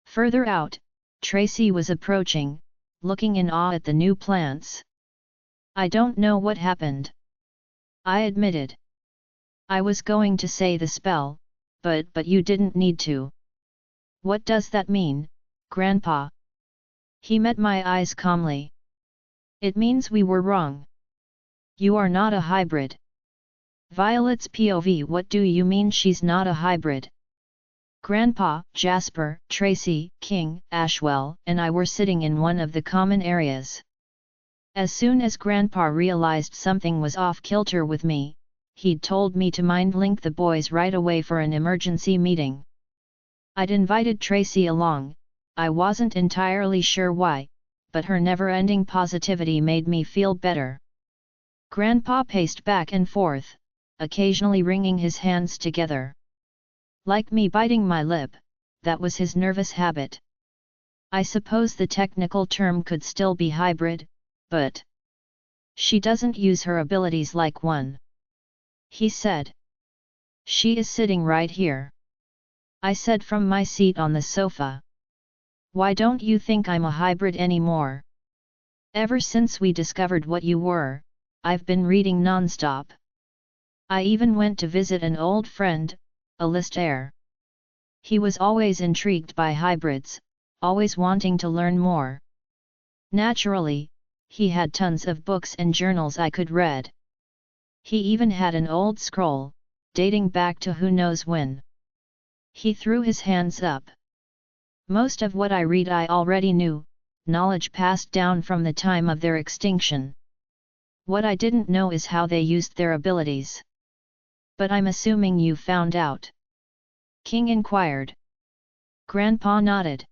Further out, Tracy was approaching, looking in awe at the new plants. I don't know what happened. I admitted. I was going to say the spell, but you didn't need to. What does that mean, Grandpa? He met my eyes calmly. It means we were wrong. You are not a hybrid. Violet's POV. What do you mean she's not a hybrid? Grandpa, Jasper, Tracy, King, Ashwell, and I were sitting in one of the common areas. As soon as Grandpa realized something was off-kilter with me, he'd told me to mind-link the boys right away for an emergency meeting. I'd invited Tracy along. I wasn't entirely sure why, but her never-ending positivity made me feel better. Grandpa paced back and forth, occasionally wringing his hands together. Like me biting my lip, that was his nervous habit. I suppose the technical term could still be hybrid, but she doesn't use her abilities like one, he said. She is sitting right here, I said from my seat on the sofa. Why don't you think I'm a hybrid anymore? Ever since we discovered what you were, I've been reading non-stop. I even went to visit an old friend, Celeste. He was always intrigued by hybrids, always wanting to learn more. Naturally, he had tons of books and journals I could read. He even had an old scroll, dating back to who knows when. He threw his hands up. Most of what I read I already knew, knowledge passed down from the time of their extinction. What I didn't know is how they used their abilities. But I'm assuming you found out? King inquired. Grandpa nodded.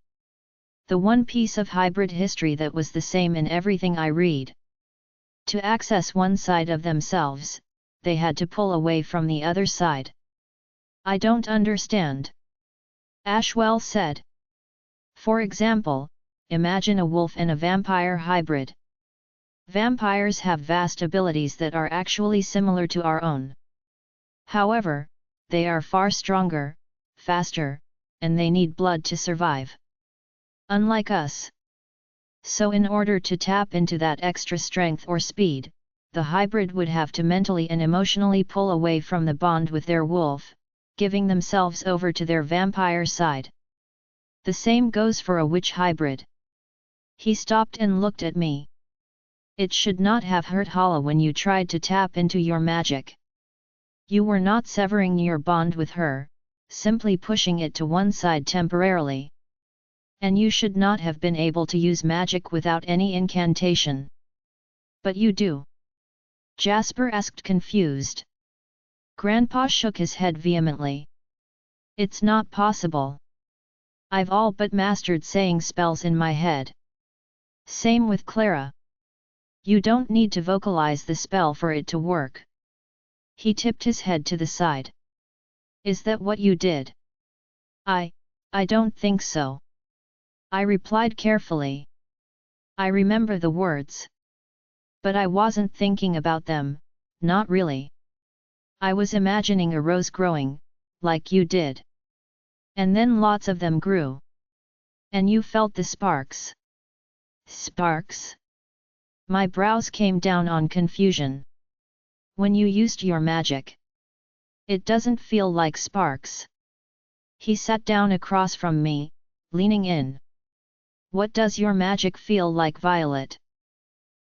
The one piece of hybrid history that was the same in everything I read. To access one side of themselves, they had to pull away from the other side. I don't understand. Ashwell said. For example, imagine a wolf and a vampire hybrid. Vampires have vast abilities that are actually similar to our own. However, they are far stronger, faster, and they need blood to survive. Unlike us. So in order to tap into that extra strength or speed, the hybrid would have to mentally and emotionally pull away from the bond with their wolf, giving themselves over to their vampire side. The same goes for a witch hybrid. He stopped and looked at me. It should not have hurt Hala when you tried to tap into your magic. You were not severing your bond with her, simply pushing it to one side temporarily. And you should not have been able to use magic without any incantation. But you do. Jasper asked, confused. Grandpa shook his head vehemently. It's not possible. I've all but mastered saying spells in my head. Same with Clara. You don't need to vocalize the spell for it to work. He tipped his head to the side. Is that what you did? I don't think so. I replied carefully. I remember the words. But I wasn't thinking about them, not really. I was imagining a rose growing, like you did. And then lots of them grew. And you felt the sparks. Sparks? My brows came down on confusion. When you used your magic. It doesn't feel like sparks. He sat down across from me, leaning in. What does your magic feel like, Violet?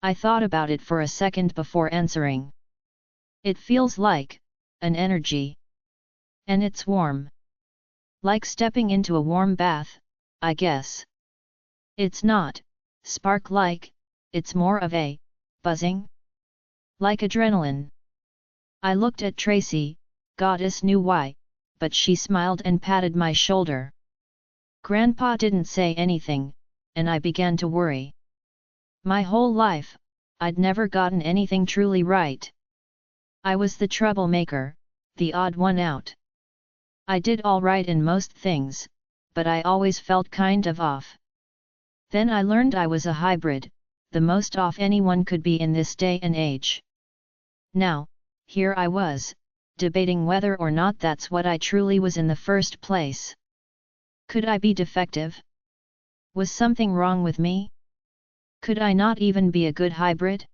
I thought about it for a second before answering. It feels like an energy. And it's warm. Like stepping into a warm bath, I guess. It's not spark-like, it's more of a buzzing. Like adrenaline. I looked at Tracy, goddess knew why, but she smiled and patted my shoulder. Grandpa didn't say anything, and I began to worry. My whole life, I'd never gotten anything truly right. I was the troublemaker, the odd one out. I did all right in most things, but I always felt kind of off. Then I learned I was a hybrid, the most off anyone could be in this day and age. Now, here I was, debating whether or not that's what I truly was in the first place. Could I be defective? Was something wrong with me? Could I not even be a good hybrid?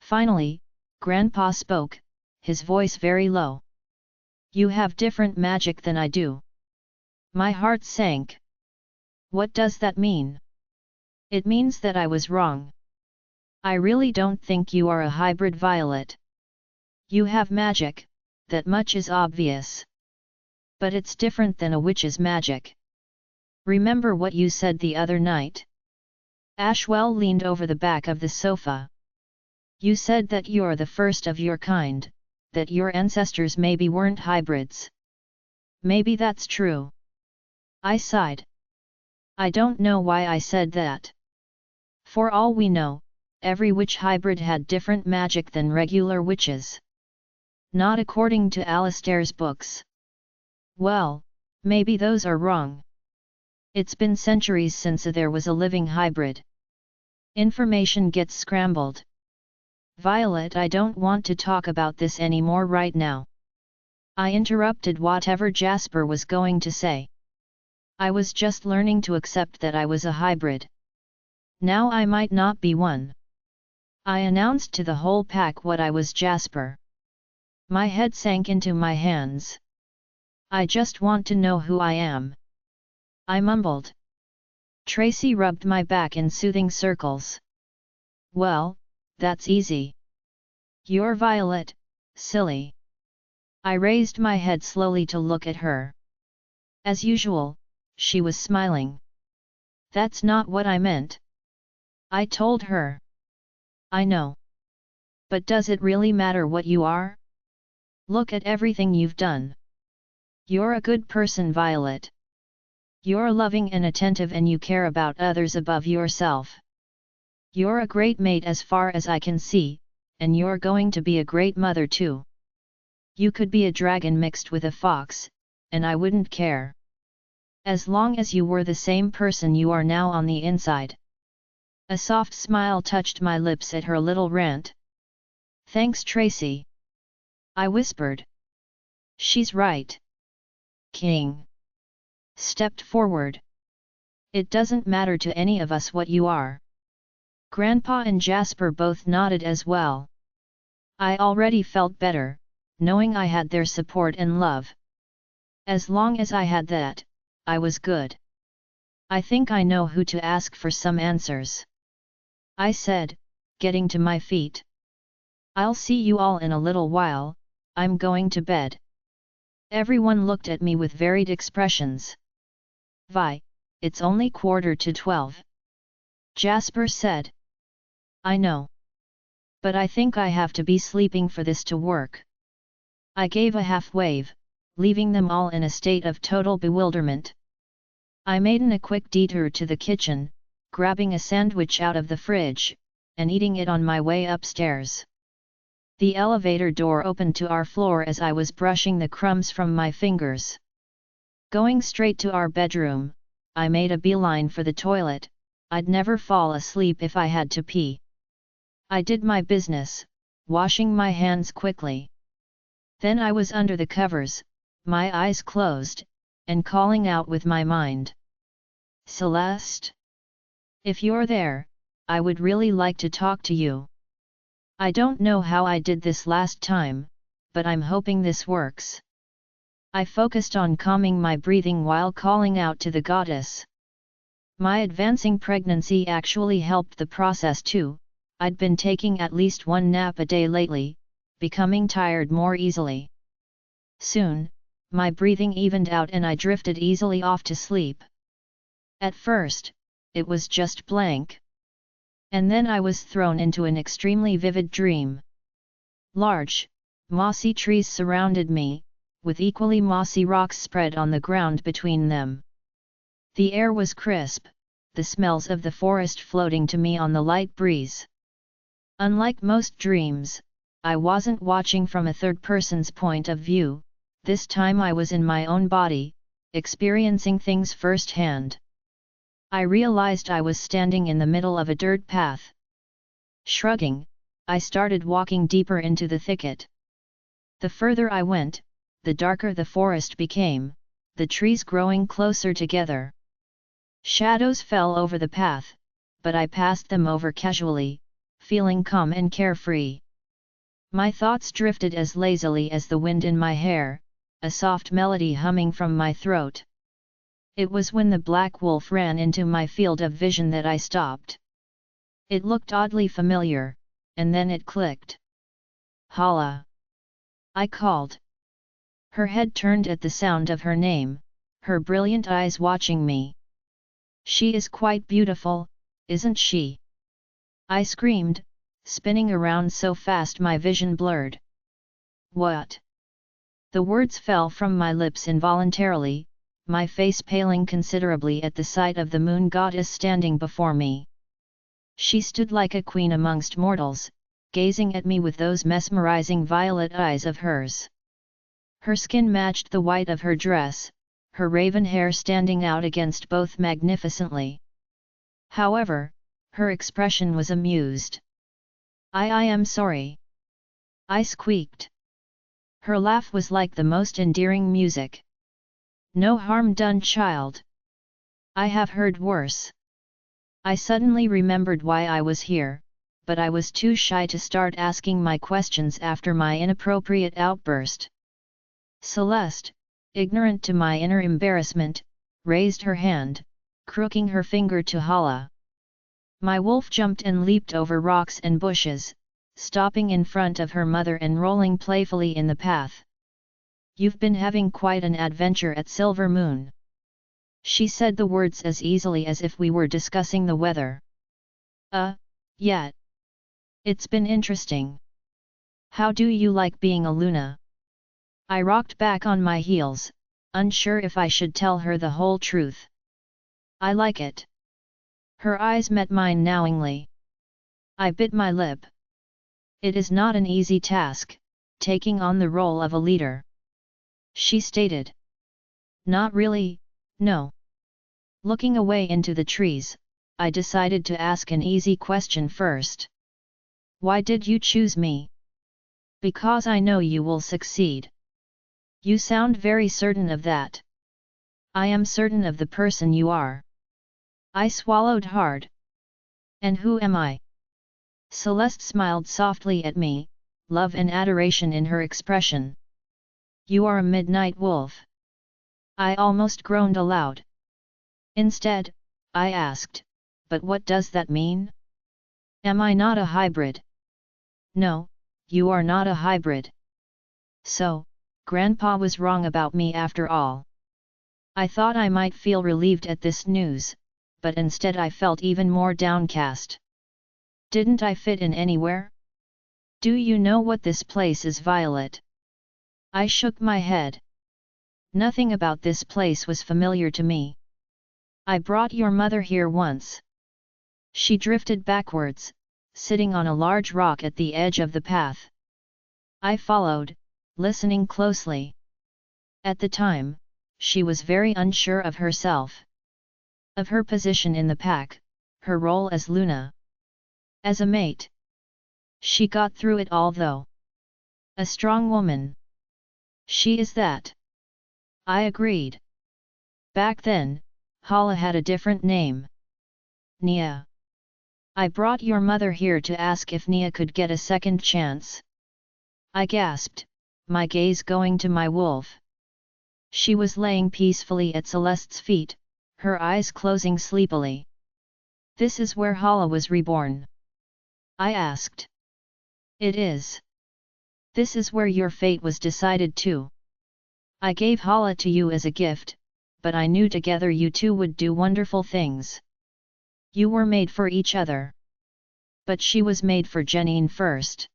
Finally, Grandpa spoke, his voice very low. You have different magic than I do. My heart sank. What does that mean? It means that I was wrong. I really don't think you are a hybrid, Violet. You have magic, that much is obvious. But it's different than a witch's magic. Remember what you said the other night? Ashwell leaned over the back of the sofa. You said that you're the first of your kind, that your ancestors maybe weren't hybrids. Maybe that's true. I sighed. I don't know why I said that. For all we know, every witch hybrid had different magic than regular witches. Not according to Alistair's books. Well, maybe those are wrong. It's been centuries since there was a living hybrid. Information gets scrambled. Violet, I don't want to talk about this anymore right now. I interrupted whatever Jasper was going to say. I was just learning to accept that I was a hybrid. Now I might not be one. I announced to the whole pack what I was, Jasper. My head sank into my hands. I just want to know who I am. I mumbled. Tracy rubbed my back in soothing circles. Well, that's easy. You're Violet, silly. I raised my head slowly to look at her. As usual, she was smiling. That's not what I meant. I told her. I know. But does it really matter what you are? Look at everything you've done. You're a good person, Violet. You're loving and attentive and you care about others above yourself. You're a great mate as far as I can see, and you're going to be a great mother too. You could be a dragon mixed with a fox, and I wouldn't care. As long as you were the same person you are now on the inside. A soft smile touched my lips at her little rant. Thanks, Tracy. I whispered. She's right. King stepped forward. It doesn't matter to any of us what you are. Grandpa and Jasper both nodded as well. I already felt better, knowing I had their support and love. As long as I had that, I was good. I think I know who to ask for some answers. I said, getting to my feet. I'll see you all in a little while, I'm going to bed. Everyone looked at me with varied expressions. Vi, it's only 11:45. Jasper said. I know. But I think I have to be sleeping for this to work. I gave a half wave, leaving them all in a state of total bewilderment. I made a quick detour to the kitchen, grabbing a sandwich out of the fridge, and eating it on my way upstairs. The elevator door opened to our floor as I was brushing the crumbs from my fingers. Going straight to our bedroom, I made a beeline for the toilet. I'd never fall asleep if I had to pee. I did my business, washing my hands quickly. Then I was under the covers, my eyes closed, and calling out with my mind. Celeste? If you're there, I would really like to talk to you. I don't know how I did this last time, but I'm hoping this works. I focused on calming my breathing while calling out to the goddess. My advancing pregnancy actually helped the process too. I'd been taking at least one nap a day lately, becoming tired more easily. Soon, my breathing evened out and I drifted easily off to sleep. At first, it was just blank. And then I was thrown into an extremely vivid dream. Large, mossy trees surrounded me, with equally mossy rocks spread on the ground between them. The air was crisp, the smells of the forest floating to me on the light breeze. Unlike most dreams, I wasn't watching from a third person's point of view. This time I was in my own body, experiencing things firsthand. I realized I was standing in the middle of a dirt path. Shrugging, I started walking deeper into the thicket. The further I went, the darker the forest became, the trees growing closer together. Shadows fell over the path, but I passed them over casually, feeling calm and carefree. My thoughts drifted as lazily as the wind in my hair, a soft melody humming from my throat. It was when the black wolf ran into my field of vision that I stopped. It looked oddly familiar, and then it clicked. Hala! I called. Her head turned at the sound of her name, her brilliant eyes watching me. She is quite beautiful, isn't she?" I screamed, spinning around so fast my vision blurred. "What?" The words fell from my lips involuntarily, my face paling considerably at the sight of the moon goddess standing before me. She stood like a queen amongst mortals, gazing at me with those mesmerizing violet eyes of hers. Her skin matched the white of her dress, her raven hair standing out against both magnificently. However, her expression was amused. I am sorry," I squeaked. Her laugh was like the most endearing music. "No harm done, child. I have heard worse." I suddenly remembered why I was here, but I was too shy to start asking my questions after my inappropriate outburst. Celeste, ignorant to my inner embarrassment, raised her hand, crooking her finger to Hala. My wolf jumped and leaped over rocks and bushes, stopping in front of her mother and rolling playfully in the path. "You've been having quite an adventure at Silver Moon." She said the words as easily as if we were discussing the weather. Yeah. It's been interesting." "How do you like being a Luna?" I rocked back on my heels, unsure if I should tell her the whole truth. "I like it." Her eyes met mine knowingly. I bit my lip. "It is not an easy task, taking on the role of a leader," she stated. "Not really, no." Looking away into the trees, I decided to ask an easy question first. "Why did you choose me?" "Because I know you will succeed." "You sound very certain of that." "I am certain of the person you are." I swallowed hard. "And who am I?" Celeste smiled softly at me, love and adoration in her expression. "You are a midnight wolf." I almost groaned aloud. Instead, I asked, "But what does that mean? Am I not a hybrid?" "No, you are not a hybrid." So, Grandpa was wrong about me after all. I thought I might feel relieved at this news, but instead I felt even more downcast. Didn't I fit in anywhere? "Do you know what this place is, Violet?" I shook my head. Nothing about this place was familiar to me. "I brought your mother here once." She drifted backwards, sitting on a large rock at the edge of the path. I followed, listening closely. At the time, she was very unsure of herself. Of her position in the pack, her role as Luna. As a mate. She got through it all though. A strong woman. She is that. I agreed. Back then, Hala had a different name. Nia. "I brought your mother here to ask if Nia could get a second chance." I gasped, my gaze going to my wolf. She was laying peacefully at Celeste's feet, her eyes closing sleepily. "This is where Hala was reborn?" I asked. "It is. This is where your fate was decided too. I gave Hala to you as a gift, but I knew together you two would do wonderful things. You were made for each other." "But she was made for Janine first."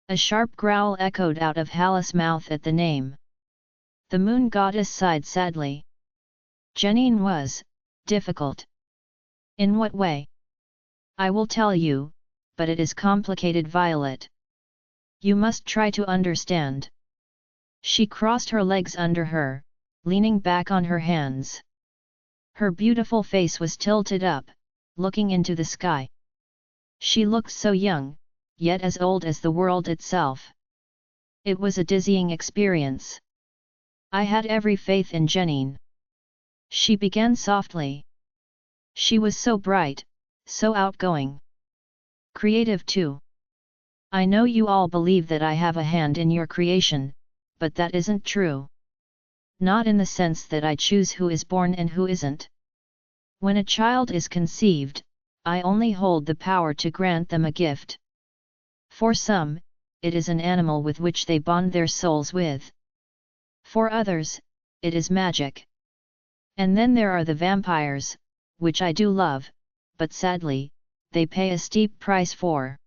A sharp growl echoed out of Hala's mouth at the name. The moon goddess sighed sadly. "Janine was difficult." "In what way?" "I will tell you, but it is complicated, Violet. You must try to understand." She crossed her legs under her, leaning back on her hands. Her beautiful face was tilted up, looking into the sky. She looked so young, yet as old as the world itself. It was a dizzying experience. I had every faith in Janine. She began softly. She was so bright, so outgoing. Creative too. "I know you all believe that I have a hand in your creation, but that isn't true. Not in the sense that I choose who is born and who isn't. When a child is conceived, I only hold the power to grant them a gift. For some, it is an animal with which they bond their souls with. For others, it is magic. And then there are the vampires, which I do love, but sadly, they pay a steep price for.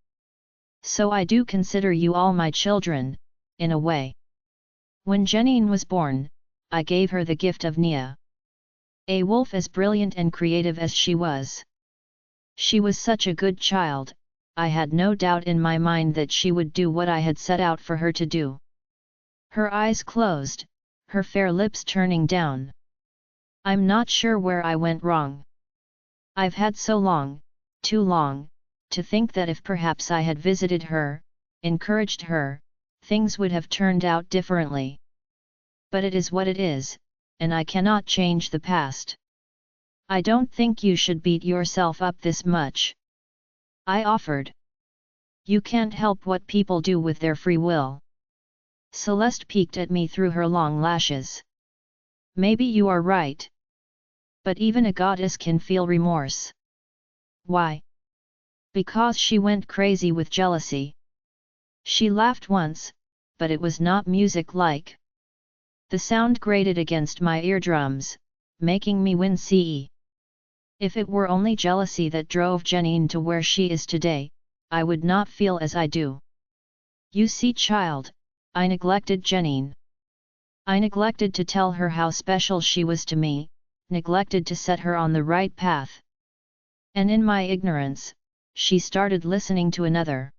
So I do consider you all my children, in a way. When Janine was born, I gave her the gift of Nia. A wolf as brilliant and creative as she was. She was such a good child, I had no doubt in my mind that she would do what I had set out for her to do. Her eyes closed, her fair lips turning down. I'm not sure where I went wrong. I've had so long, too long, to think that if perhaps I had visited her, encouraged her, things would have turned out differently. But it is what it is, and I cannot change the past. I don't think you should beat yourself up this much. I offered. You can't help what people do with their free will. Celeste peeked at me through her long lashes. Maybe you are right. But even a goddess can feel remorse. Why? Because she went crazy with jealousy. She laughed once, but it was not music-like. The sound grated against my eardrums, making me wince. If it were only jealousy that drove Janine to where she is today, I would not feel as I do. You see, child, I neglected Janine. I neglected to tell her how special she was to me, neglected to set her on the right path. And in my ignorance, she started listening to another.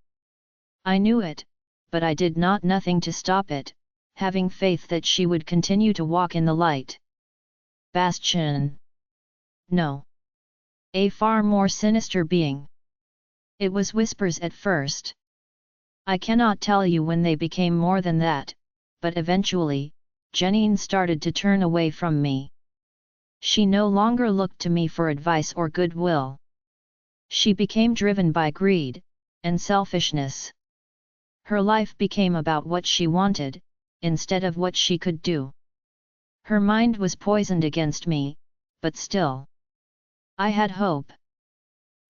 I knew it, but I did not nothing to stop it, having faith that she would continue to walk in the light. Bastion. No. A far more sinister being. It was whispers at first. I cannot tell you when they became more than that, but eventually, Janine started to turn away from me. She no longer looked to me for advice or goodwill. She became driven by greed and selfishness. Her life became about what she wanted, instead of what she could do. Her mind was poisoned against me, but still. I had hope.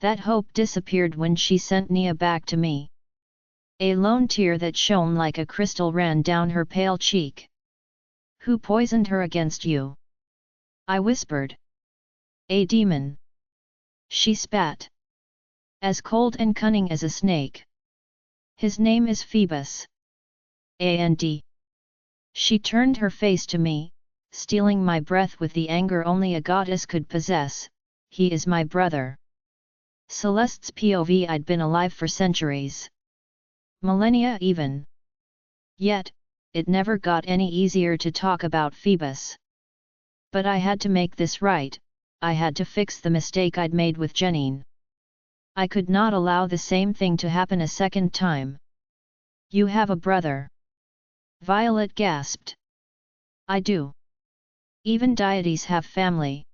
That hope disappeared when she sent Nia back to me. A lone tear that shone like a crystal ran down her pale cheek. Who poisoned her against you? I whispered. A demon. She spat. As cold and cunning as a snake. His name is Phoebus. And. She turned her face to me, stealing my breath with the anger only a goddess could possess. He is my brother. Celeste's POV. I'd been alive for centuries. Millennia even. Yet, it never got any easier to talk about Phoebus. But I had to make this right, I had to fix the mistake I'd made with Janine. I could not allow the same thing to happen a second time. You have a brother. Violet gasped. I do. Even deities have family.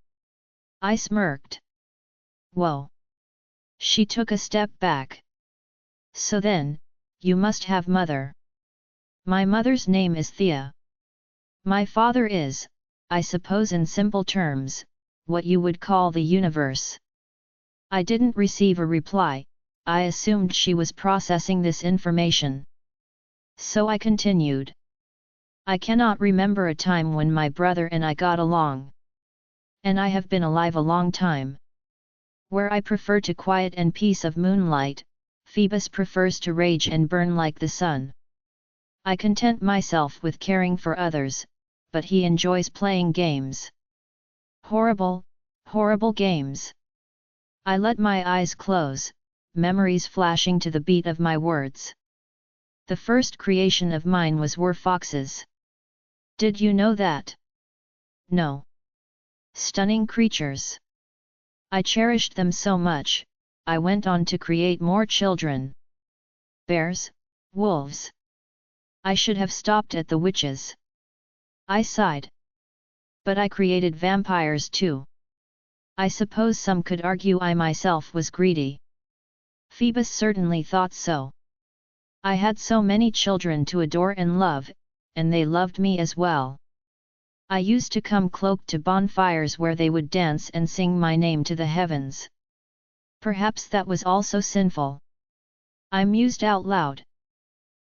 I smirked. Whoa. She took a step back. So then, you must have mother. My mother's name is Thea. My father is, I suppose in simple terms, what you would call the universe. I didn't receive a reply, I assumed she was processing this information. So I continued. I cannot remember a time when my brother and I got along. And I have been alive a long time. Where I prefer to quiet and peace of moonlight, Phoebus prefers to rage and burn like the sun. I content myself with caring for others, but he enjoys playing games. Horrible, horrible games. I let my eyes close, memories flashing to the beat of my words. The first creation of mine were foxes. Did you know that? No. Stunning creatures. I cherished them so much, I went on to create more children. Bears, wolves. I should have stopped at the witches. I sighed. But I created vampires too. I suppose some could argue I myself was greedy. Phoebus certainly thought so. I had so many children to adore and love, and they loved me as well. I used to come cloaked to bonfires where they would dance and sing my name to the heavens. Perhaps that was also sinful. I mused out loud.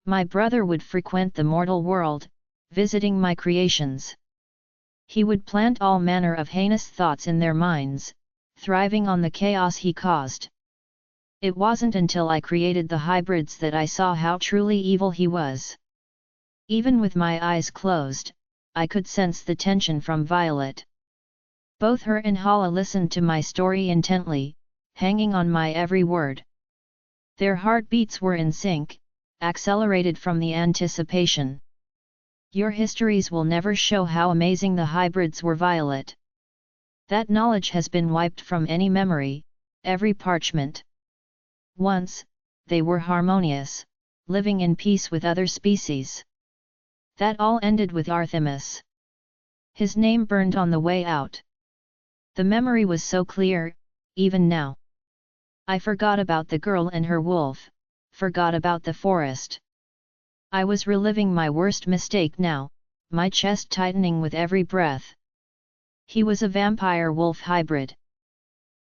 My brother would frequent the mortal world, visiting my creations. He would plant all manner of heinous thoughts in their minds, thriving on the chaos he caused. It wasn't until I created the hybrids that I saw how truly evil he was. Even with my eyes closed, I could sense the tension from Violet. Both her and Hala listened to my story intently, hanging on my every word. Their heartbeats were in sync, accelerated from the anticipation. Your histories will never show how amazing the hybrids were, Violet. That knowledge has been wiped from any memory, every parchment. Once, they were harmonious, living in peace with other species. That all ended with Artemis. His name burned on the way out. The memory was so clear, even now. I forgot about the girl and her wolf, forgot about the forest. I was reliving my worst mistake now, my chest tightening with every breath. He was a vampire-wolf hybrid.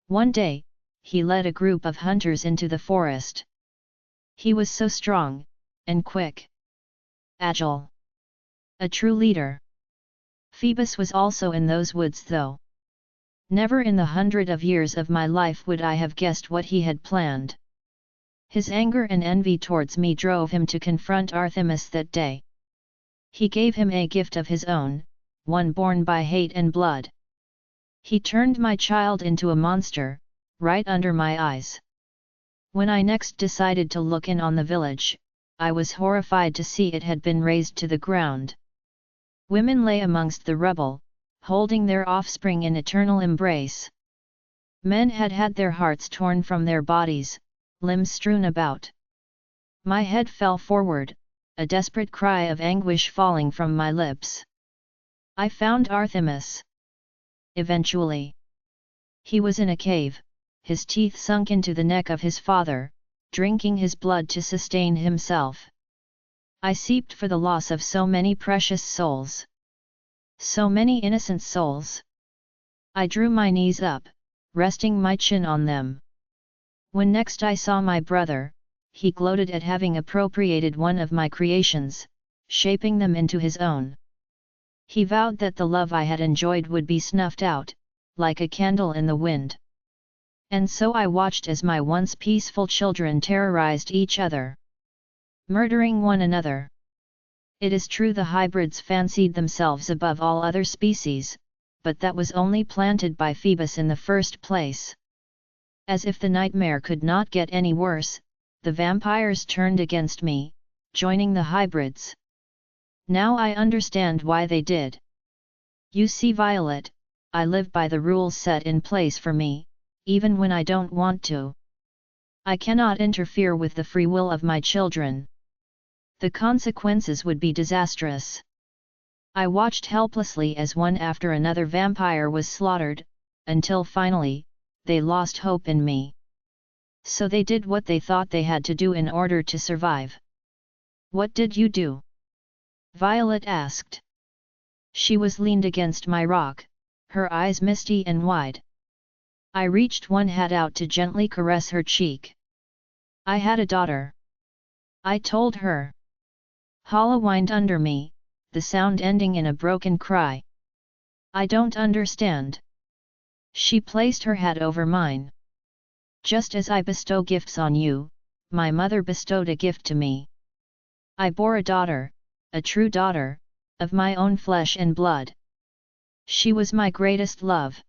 One day, he led a group of hunters into the forest. He was so strong, and quick. Agile. A true leader. Phoebus was also in those woods though. Never in the 100 of years of my life would I have guessed what he had planned. His anger and envy towards me drove him to confront Artemis that day. He gave him a gift of his own, one born by hate and blood. He turned my child into a monster, right under my eyes. When I next decided to look in on the village, I was horrified to see it had been razed to the ground. Women lay amongst the rubble, holding their offspring in eternal embrace. Men had had their hearts torn from their bodies, limbs strewn about. My head fell forward, a desperate cry of anguish falling from my lips. I found Artemis. Eventually. He was in a cave, his teeth sunk into the neck of his father, drinking his blood to sustain himself. I seeped for the loss of so many precious souls. So many innocent souls. I drew my knees up, resting my chin on them. When next I saw my brother, he gloated at having appropriated one of my creations, shaping them into his own. He vowed that the love I had enjoyed would be snuffed out, like a candle in the wind. And so I watched as my once peaceful children terrorized each other, murdering one another. It is true the hybrids fancied themselves above all other species, but that was only planted by Phoebus in the first place. As if the nightmare could not get any worse, the vampires turned against me, joining the hybrids. Now I understand why they did. You see, Violet, I live by the rules set in place for me, even when I don't want to. I cannot interfere with the free will of my children. The consequences would be disastrous. I watched helplessly as one after another vampire was slaughtered, until finally, they lost hope in me. So they did what they thought they had to do in order to survive. What did you do? Violet asked. She was leaned against my rock, her eyes misty and wide. I reached one hand out to gently caress her cheek. I had a daughter. I told her. Hala whined under me, the sound ending in a broken cry. I don't understand. She placed her head over mine. Just as I bestow gifts on you, my mother bestowed a gift to me. I bore a daughter, a true daughter, of my own flesh and blood. She was my greatest love.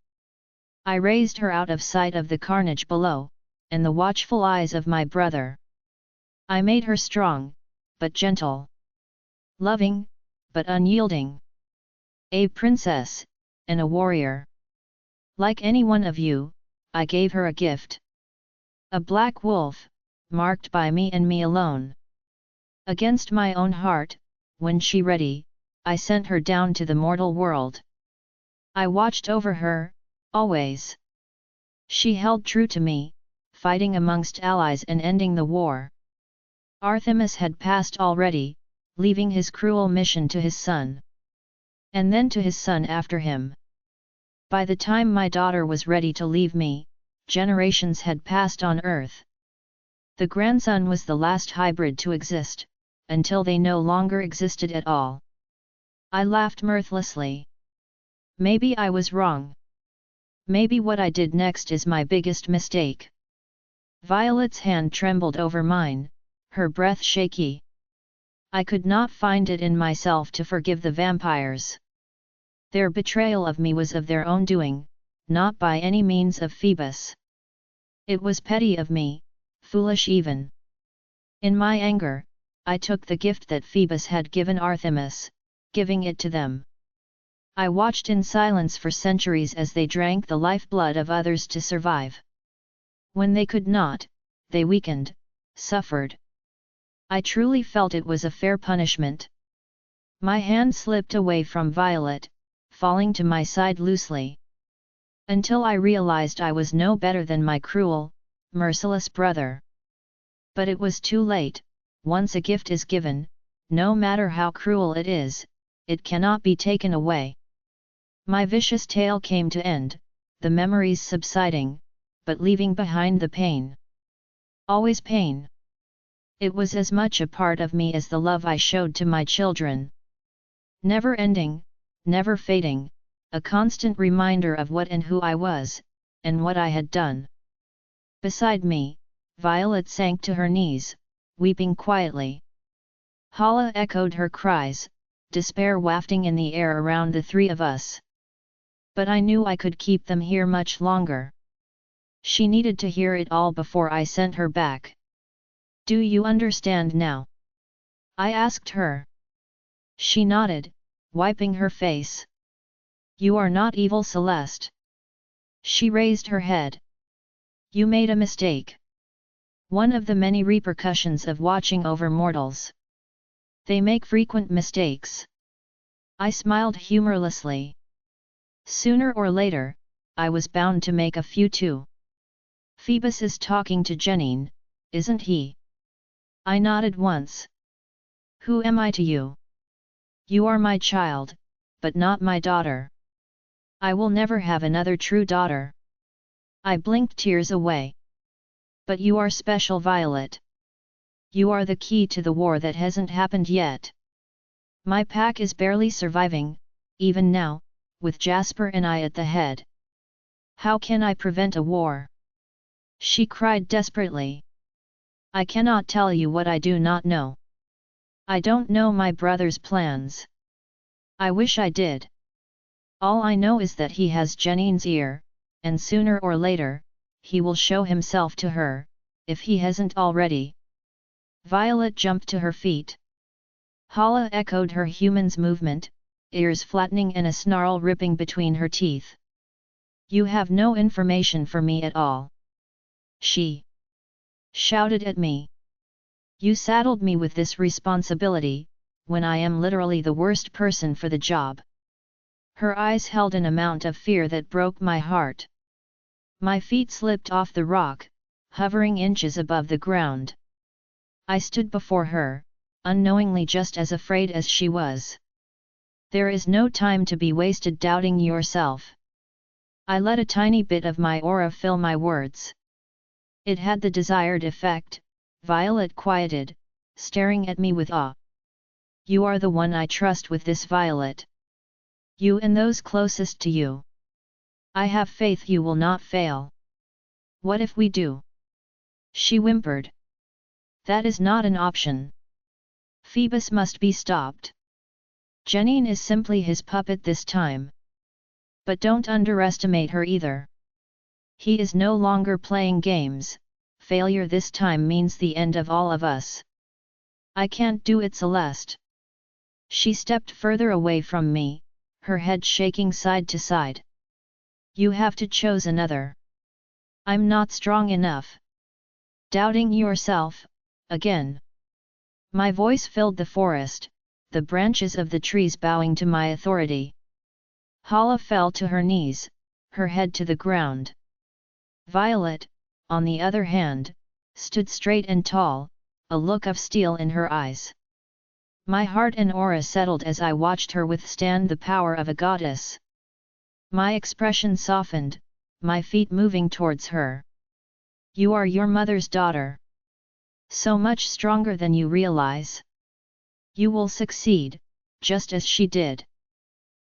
I raised her out of sight of the carnage below, and the watchful eyes of my brother. I made her strong, but gentle. Loving, but unyielding. A princess, and a warrior. Like any one of you, I gave her a gift. A black wolf, marked by me and me alone. Against my own heart, when she ready, I sent her down to the mortal world. I watched over her, always. She held true to me, fighting amongst allies and ending the war. Artemis had passed already, leaving his cruel mission to his son. And then to his son after him. By the time my daughter was ready to leave me, generations had passed on Earth. The grandson was the last hybrid to exist, until they no longer existed at all. I laughed mirthlessly. Maybe I was wrong. Maybe what I did next is my biggest mistake. Violet's hand trembled over mine, her breath shaky. I could not find it in myself to forgive the vampires. Their betrayal of me was of their own doing, not by any means of Phoebus. It was petty of me, foolish even. In my anger, I took the gift that Phoebus had given Artemis, giving it to them. I watched in silence for centuries as they drank the lifeblood of others to survive. When they could not, they weakened, suffered. I truly felt it was a fair punishment. My hand slipped away from Violet, falling to my side loosely. Until I realized I was no better than my cruel, merciless brother. But it was too late. Once a gift is given, no matter how cruel it is, it cannot be taken away. My vicious tale came to end, the memories subsiding, but leaving behind the pain. Always pain. It was as much a part of me as the love I showed to my children. Never ending, never fading, a constant reminder of what and who I was, and what I had done. Beside me, Violet sank to her knees, weeping quietly. Hala echoed her cries, despair wafting in the air around the three of us. But I knew I could keep them here much longer. She needed to hear it all before I sent her back. Do you understand now? I asked her. She nodded, wiping her face. You are not evil, Celeste. She raised her head. You made a mistake. One of the many repercussions of watching over mortals. They make frequent mistakes. I smiled humorlessly. Sooner or later, I was bound to make a few too. Phoebus is talking to Janine, isn't he? I nodded once. Who am I to you? You are my child, but not my daughter. I will never have another true daughter. I blinked tears away. But you are special, Violet. You are the key to the war that hasn't happened yet. My pack is barely surviving, even now, with Jasper and I at the head. How can I prevent a war? She cried desperately. I cannot tell you what I do not know. I don't know my brother's plans. I wish I did. All I know is that he has Janine's ear, and sooner or later, he will show himself to her, if he hasn't already. Violet jumped to her feet. Hala echoed her human's movement, ears flattening and a snarl ripping between her teeth. You have no information for me at all. She shouted at me. You saddled me with this responsibility, when I am literally the worst person for the job. Her eyes held an amount of fear that broke my heart. My feet slipped off the rock, hovering inches above the ground. I stood before her, unknowingly just as afraid as she was. There is no time to be wasted doubting yourself. I let a tiny bit of my aura fill my words. It had the desired effect. Violet quieted, staring at me with awe. You are the one I trust with this, Violet. You and those closest to you. I have faith you will not fail. What if we do? She whimpered. That is not an option. Phoebus must be stopped. Janine is simply his puppet this time. But don't underestimate her either. He is no longer playing games. Failure this time means the end of all of us. I can't do it, Celeste. She stepped further away from me, her head shaking side to side. You have to choose another. I'm not strong enough. Doubting yourself, again. My voice filled the forest, the branches of the trees bowing to my authority. Hala fell to her knees, her head to the ground. Violet, on the other hand, stood straight and tall, a look of steel in her eyes. My heart and aura settled as I watched her withstand the power of a goddess. My expression softened, my feet moving towards her. You are your mother's daughter. So much stronger than you realize. You will succeed, just as she did.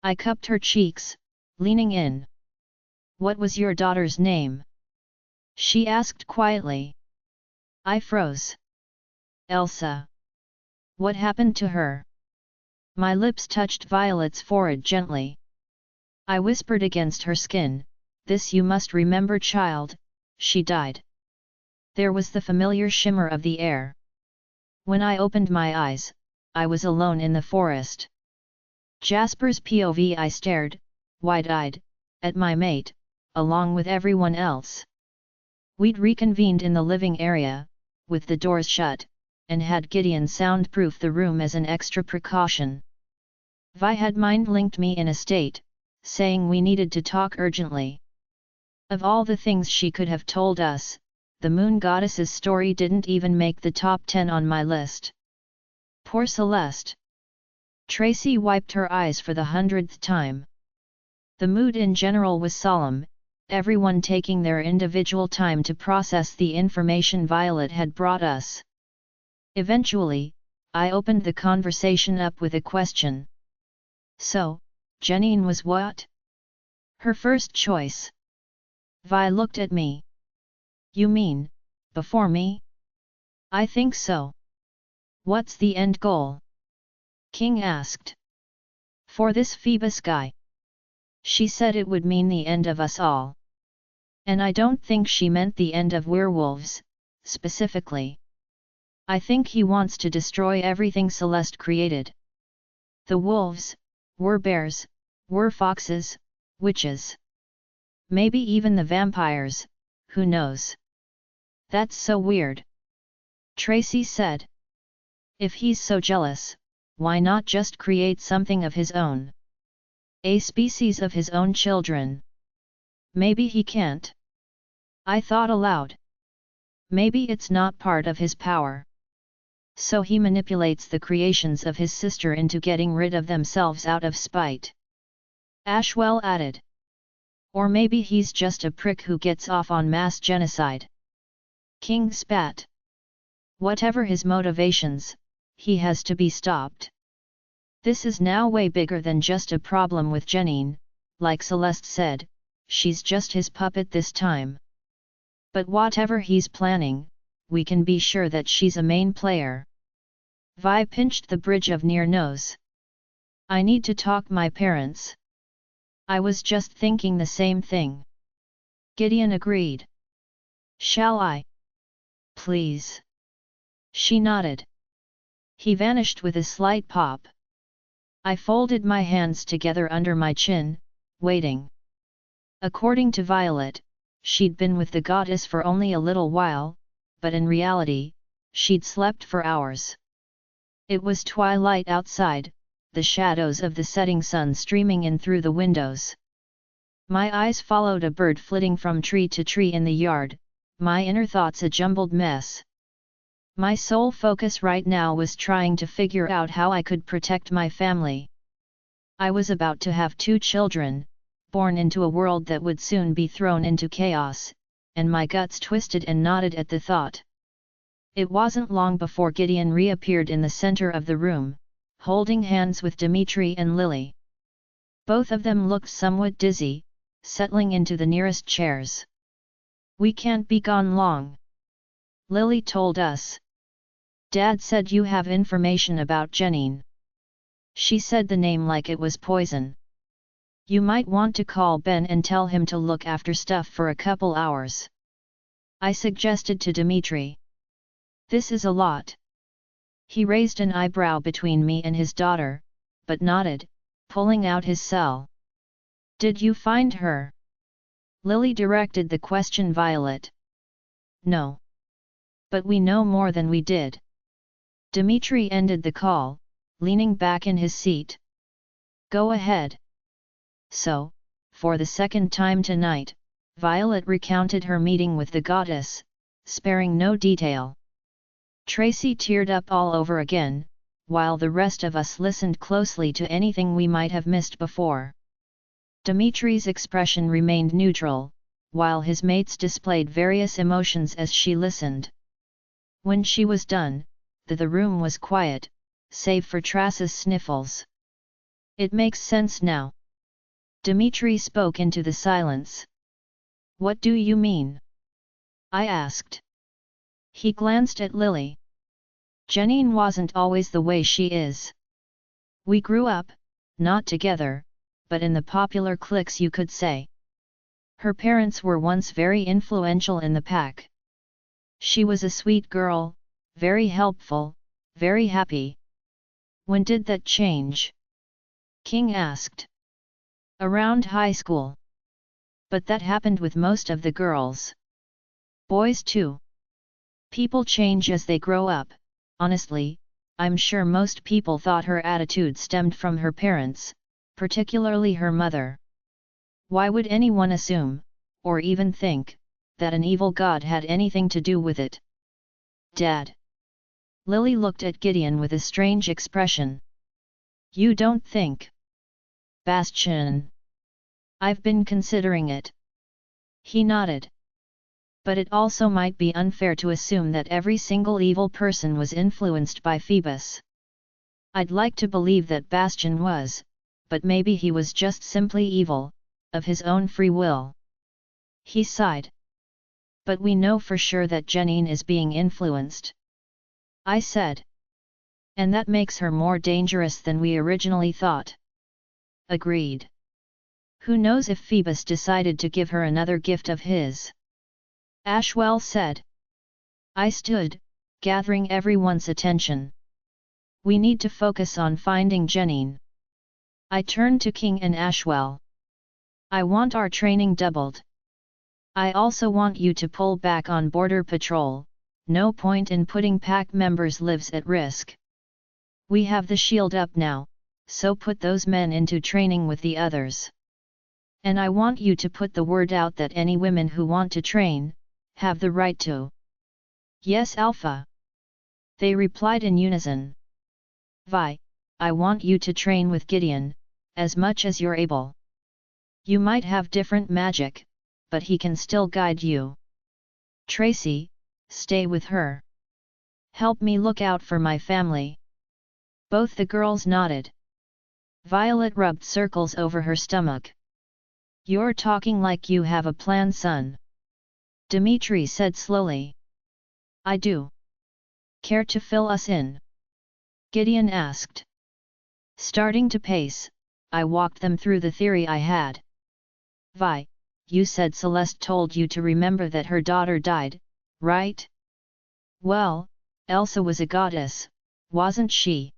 I cupped her cheeks, leaning in. What was your daughter's name? She asked quietly. I froze. Elsa. What happened to her? My lips touched Violet's forehead gently. I whispered against her skin, this you must remember, child, she died. There was the familiar shimmer of the air. When I opened my eyes, I was alone in the forest. Jasper's POV, I stared, wide-eyed, at my mate, along with everyone else. We'd reconvened in the living area, with the doors shut, and had Gideon soundproof the room as an extra precaution. Vi had mind-linked me in a state, saying we needed to talk urgently. Of all the things she could have told us, the moon goddess's story didn't even make the top 10 on my list. Poor Celeste. Tracy wiped her eyes for the 100th time. The mood in general was solemn, everyone taking their individual time to process the information Violet had brought us. Eventually, I opened the conversation up with a question. So, Janine was what? Her first choice. Vi looked at me. You mean, before me? I think so. What's the end goal? King asked. For this Phoebus guy. She said it would mean the end of us all. And I don't think she meant the end of werewolves, specifically. I think he wants to destroy everything Celeste created. The wolves, were-bears, were-foxes, witches. Maybe even the vampires, who knows? That's so weird. Tracy said. If he's so jealous, why not just create something of his own? A species of his own children. Maybe he can't. I thought aloud. Maybe it's not part of his power. So he manipulates the creations of his sister into getting rid of themselves out of spite. Ashwell added. Or maybe he's just a prick who gets off on mass genocide. King spat. Whatever his motivations, he has to be stopped. This is now way bigger than just a problem with Janine, like Celeste said, she's just his puppet this time. But whatever he's planning, we can be sure that she's a main player. Vi pinched the bridge of near nose. I need to talk my parents. I was just thinking the same thing. Gideon agreed. Shall I? Please. She nodded. He vanished with a slight pop. I folded my hands together under my chin, waiting. According to Violet, she'd been with the goddess for only a little while, but in reality, she'd slept for hours. It was twilight outside, the shadows of the setting sun streaming in through the windows. My eyes followed a bird flitting from tree to tree in the yard, my inner thoughts a jumbled mess. My sole focus right now was trying to figure out how I could protect my family. I was about to have 2 children, born into a world that would soon be thrown into chaos, and my guts twisted and knotted at the thought. It wasn't long before Gideon reappeared in the center of the room, holding hands with Dimitri and Lily. Both of them looked somewhat dizzy, settling into the nearest chairs. We can't be gone long. Lily told us. Dad said you have information about Janine. She said the name like it was poison. You might want to call Ben and tell him to look after stuff for a couple hours. I suggested to Dimitri. This is a lot. He raised an eyebrow between me and his daughter, but nodded, pulling out his cell. Did you find her? Lily directed the question Violet. No. But we know more than we did. Dimitri ended the call, leaning back in his seat. Go ahead. So, for the second time tonight, Violet recounted her meeting with the goddess, sparing no detail. Tracy teared up all over again, while the rest of us listened closely to anything we might have missed before. Dimitri's expression remained neutral, while his mates displayed various emotions as she listened. When she was done, the room was quiet, save for Tracy's sniffles. It makes sense now. Dimitri spoke into the silence. What do you mean? I asked. He glanced at Lily. Janine wasn't always the way she is. We grew up, not together, but in the popular cliques you could say. Her parents were once very influential in the pack. She was a sweet girl, very helpful, very happy. When did that change? King asked. Around high school. But that happened with most of the girls. Boys too. People change as they grow up. Honestly, I'm sure most people thought her attitude stemmed from her parents, particularly her mother. Why would anyone assume, or even think, that an evil god had anything to do with it? Dad. Lily looked at Gideon with a strange expression. You don't think? Bastian. I've been considering it. He nodded. But it also might be unfair to assume that every single evil person was influenced by Phoebus. I'd like to believe that Bastian was, but maybe he was just simply evil, of his own free will. He sighed. But we know for sure that Janine is being influenced. I said. And that makes her more dangerous than we originally thought. Agreed. Who knows if Phoebus decided to give her another gift of his? Ashwell said. I stood, gathering everyone's attention. We need to focus on finding Janine. I turned to King and Ashwell. I want our training doubled. I also want you to pull back on border patrol. No point in putting pack members' lives at risk. We have the shield up now, so put those men into training with the others. And I want you to put the word out that any women who want to train, have the right to. Yes, Alpha. They replied in unison. Vi, I want you to train with Gideon, as much as you're able. You might have different magic, but he can still guide you. Tracy, stay with her. Help me look out for my family. Both the girls nodded. Violet rubbed circles over her stomach. You're talking like you have a plan, son. Dimitri said slowly. I do. Care to fill us in? Gideon asked. Starting to pace, I walked them through the theory I had. Vi, you said Celeste told you to remember that her daughter died, right? Well, Elsa was a goddess, wasn't she?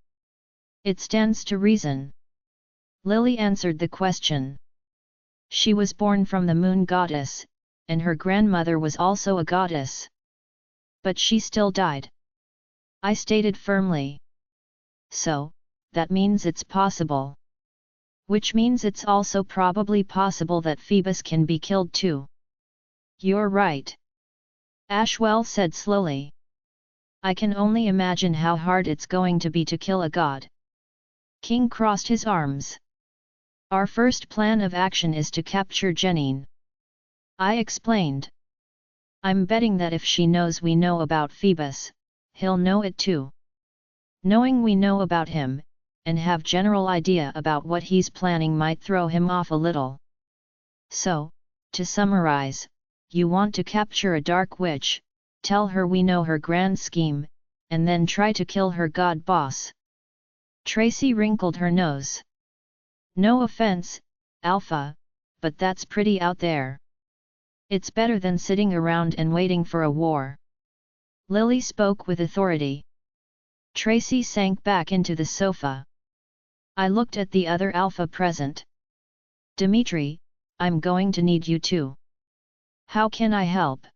It stands to reason. Lily answered the question. She was born from the moon goddess, and her grandmother was also a goddess. But she still died. I stated firmly. So, that means it's possible. Which means it's also probably possible that Phoebus can be killed too. You're right. Ashwell said slowly. I can only imagine how hard it's going to be to kill a god. King crossed his arms. Our first plan of action is to capture Janine. I explained. I'm betting that if she knows we know about Phoebus, he'll know it too. Knowing we know about him, and have general idea about what he's planning might throw him off a little. So, to summarize, you want to capture a dark witch, tell her we know her grand scheme, and then try to kill her god boss. Tracy wrinkled her nose. No offense, Alpha, but that's pretty out there. It's better than sitting around and waiting for a war. Lily spoke with authority. Tracy sank back into the sofa. I looked at the other Alpha present. Dimitri, I'm going to need you too. How can I help?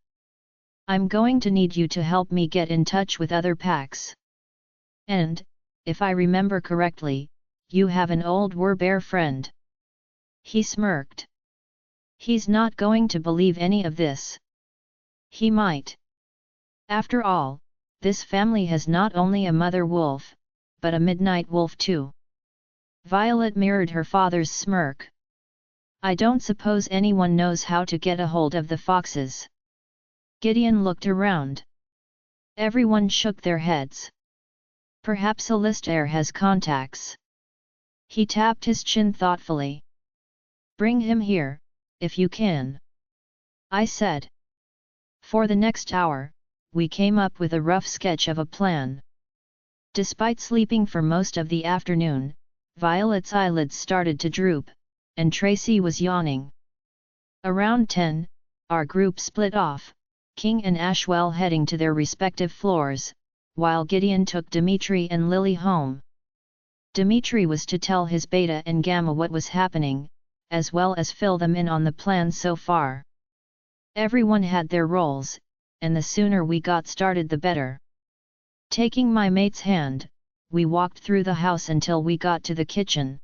I'm going to need you to help me get in touch with other packs. And, if I remember correctly, you have an old Werbear friend. He smirked. He's not going to believe any of this. He might. After all, this family has not only a mother wolf, but a midnight wolf too. Violet mirrored her father's smirk. I don't suppose anyone knows how to get a hold of the foxes. Gideon looked around. Everyone shook their heads. Perhaps Celeste has contacts. He tapped his chin thoughtfully. Bring him here, if you can. I said. For the next hour, we came up with a rough sketch of a plan. Despite sleeping for most of the afternoon, Violet's eyelids started to droop, and Tracy was yawning. Around 10, our group split off, King and Ashwell heading to their respective floors, while Gideon took Dimitri and Lily home. Dimitri was to tell his beta and gamma what was happening, as well as fill them in on the plan so far. Everyone had their roles, and the sooner we got started the better. Taking my mate's hand, we walked through the house until we got to the kitchen.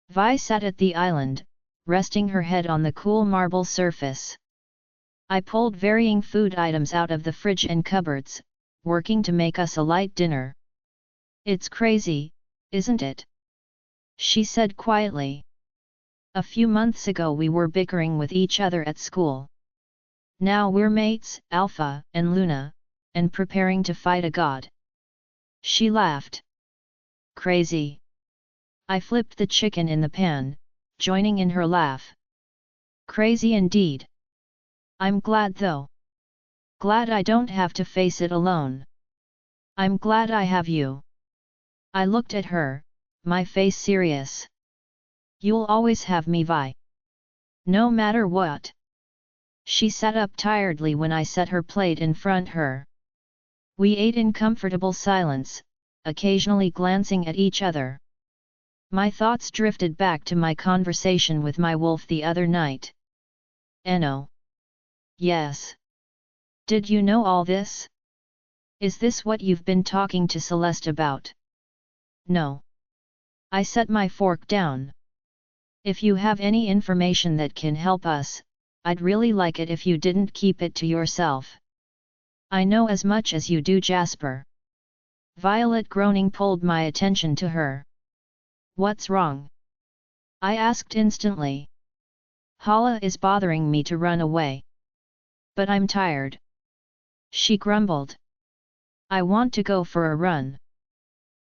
Vi sat at the island, resting her head on the cool marble surface. I pulled varying food items out of the fridge and cupboards, working to make us a light dinner. It's crazy, isn't it? She said quietly. A few months ago we were bickering with each other at school. Now we're mates, Alpha and Luna, and preparing to fight a god. She laughed. Crazy. I flipped the chicken in the pan, joining in her laugh. Crazy indeed. I'm glad though. Glad I don't have to face it alone. I'm glad I have you. I looked at her, my face serious. You'll always have me, Vi. No matter what. She sat up tiredly when I set her plate in front her. We ate in comfortable silence, occasionally glancing at each other. My thoughts drifted back to my conversation with my wolf the other night. Enno. Yes. Did you know all this? Is this what you've been talking to Celeste about? No. I set my fork down. If you have any information that can help us, I'd really like it if you didn't keep it to yourself. I know as much as you do, Jasper. Violet groaning pulled my attention to her. What's wrong? I asked instantly. Hala is bothering me to run away. But I'm tired. She grumbled. I want to go for a run.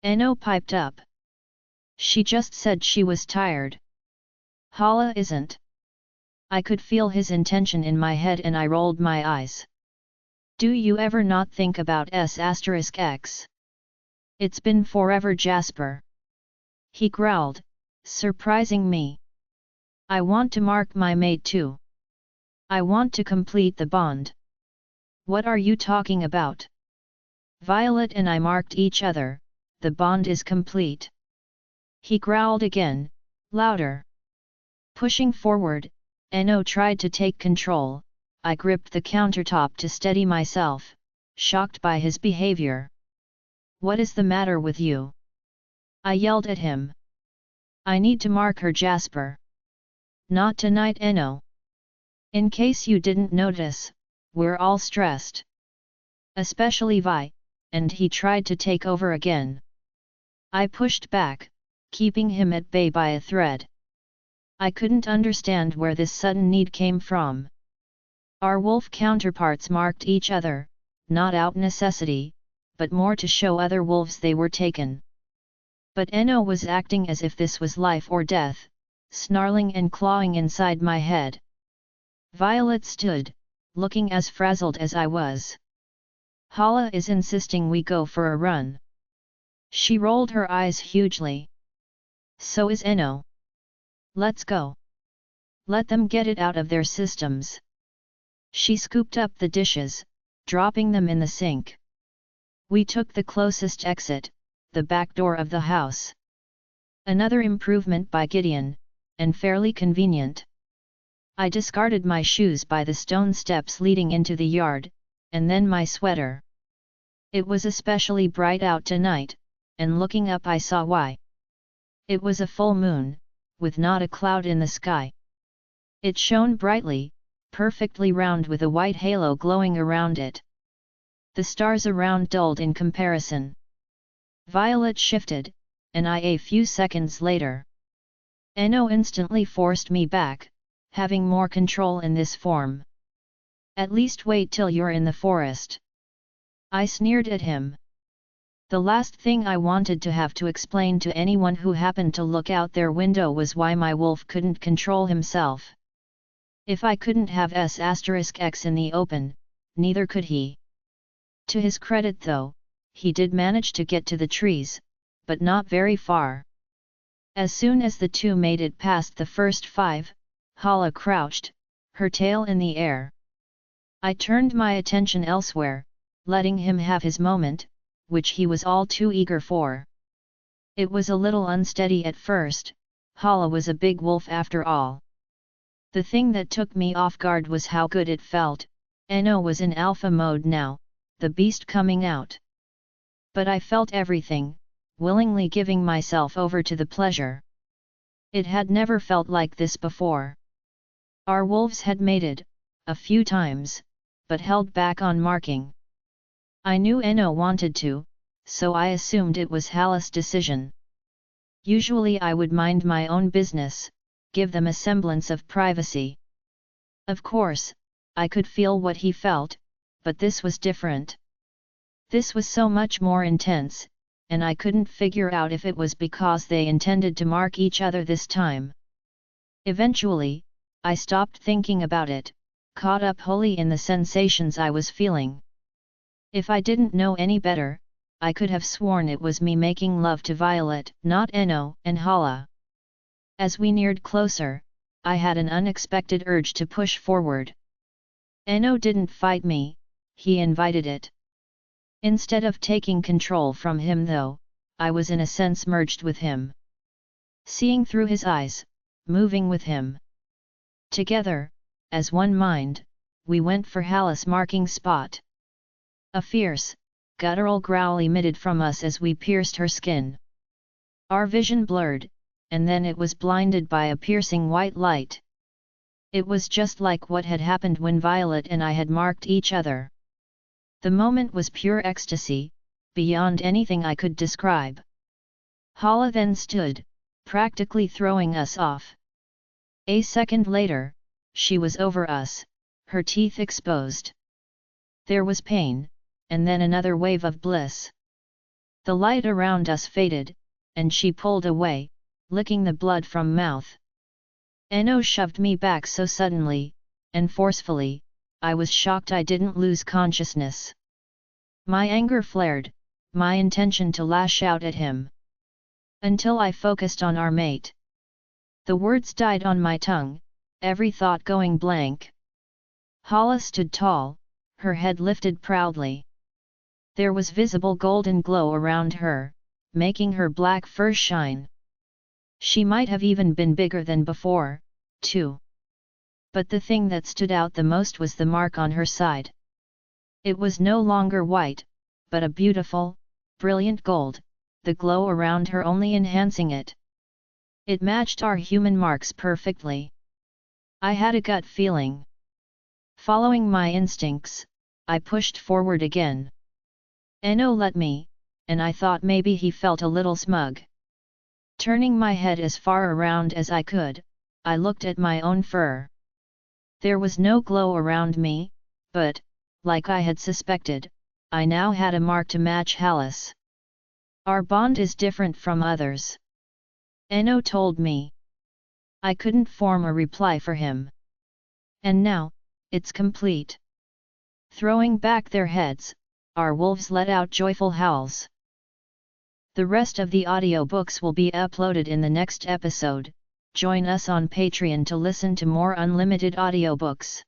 Enno piped up. She just said she was tired. Hala isn't. I could feel his intention in my head and I rolled my eyes. Do you ever not think about S***X? It's been forever, Jasper. He growled, surprising me. I want to mark my mate too. I want to complete the bond. What are you talking about? Violet and I marked each other, the bond is complete. He growled again, louder. Pushing forward, Enno tried to take control. I gripped the countertop to steady myself, shocked by his behavior. What is the matter with you? I yelled at him. I need to mark her, Jasper. Not tonight, Enno. In case you didn't notice, we're all stressed. Especially Vi, and he tried to take over again. I pushed back, keeping him at bay by a thread. I couldn't understand where this sudden need came from. Our wolf counterparts marked each other, not out necessity, but more to show other wolves they were taken. But Enno was acting as if this was life or death, snarling and clawing inside my head. Violet stood, looking as frazzled as I was. Hala is insisting we go for a run. She rolled her eyes hugely. So is Enno. Let's go. Let them get it out of their systems. She scooped up the dishes, dropping them in the sink. We took the closest exit, the back door of the house. Another improvement by Gideon, and fairly convenient. I discarded my shoes by the stone steps leading into the yard, and then my sweater. It was especially bright out tonight, and looking up I saw why. It was a full moon, with not a cloud in the sky. It shone brightly, perfectly round with a white halo glowing around it. The stars around dulled in comparison. Violet shifted, and I a few seconds later. Enno instantly forced me back, having more control in this form. At least wait till you're in the forest. I sneered at him. The last thing I wanted to have to explain to anyone who happened to look out their window was why my wolf couldn't control himself. If I couldn't have S**x in the open, neither could he. To his credit though, he did manage to get to the trees, but not very far. As soon as the two made it past the first 5, Hala crouched, her tail in the air. I turned my attention elsewhere, letting him have his moment, which he was all too eager for. It was a little unsteady at first. Hala was a big wolf after all. The thing that took me off guard was how good it felt. Enno was in alpha mode now, the beast coming out. But I felt everything, willingly giving myself over to the pleasure. It had never felt like this before. Our wolves had mated, a few times, but held back on marking. I knew Enno wanted to, so I assumed it was Hala's decision. Usually I would mind my own business, give them a semblance of privacy. Of course, I could feel what he felt, but this was different. This was so much more intense, and I couldn't figure out if it was because they intended to mark each other this time. Eventually, I stopped thinking about it, caught up wholly in the sensations I was feeling. If I didn't know any better, I could have sworn it was me making love to Violet, not Enno and Hala. As we neared closer, I had an unexpected urge to push forward. Enno didn't fight me, he invited it. Instead of taking control from him though, I was in a sense merged with him. Seeing through his eyes, moving with him. Together, as one mind, we went for Hala's marking spot. A fierce, guttural growl emitted from us as we pierced her skin. Our vision blurred, and then it was blinded by a piercing white light. It was just like what had happened when Violet and I had marked each other. The moment was pure ecstasy, beyond anything I could describe. Hala then stood, practically throwing us off. A second later, she was over us, her teeth exposed. There was pain, and then another wave of bliss. The light around us faded, and she pulled away, licking the blood from mouth. Enno shoved me back so suddenly, and forcefully, I was shocked I didn't lose consciousness. My anger flared, my intention to lash out at him. Until I focused on our mate. The words died on my tongue, every thought going blank. Hala stood tall, her head lifted proudly. There was visible golden glow around her, making her black fur shine. She might have even been bigger than before, too. But the thing that stood out the most was the mark on her side. It was no longer white, but a beautiful, brilliant gold, the glow around her only enhancing it. It matched our human marks perfectly. I had a gut feeling. Following my instincts, I pushed forward again. Enno let me, and I thought maybe he felt a little smug. Turning my head as far around as I could, I looked at my own fur. There was no glow around me, but, like I had suspected, I now had a mark to match Hala's. Our bond is different from others. Enno told me. I couldn't form a reply for him. And now, it's complete. Throwing back their heads, our wolves let out joyful howls. The rest of the audiobooks will be uploaded in the next episode. Join us on Patreon to listen to more unlimited audiobooks.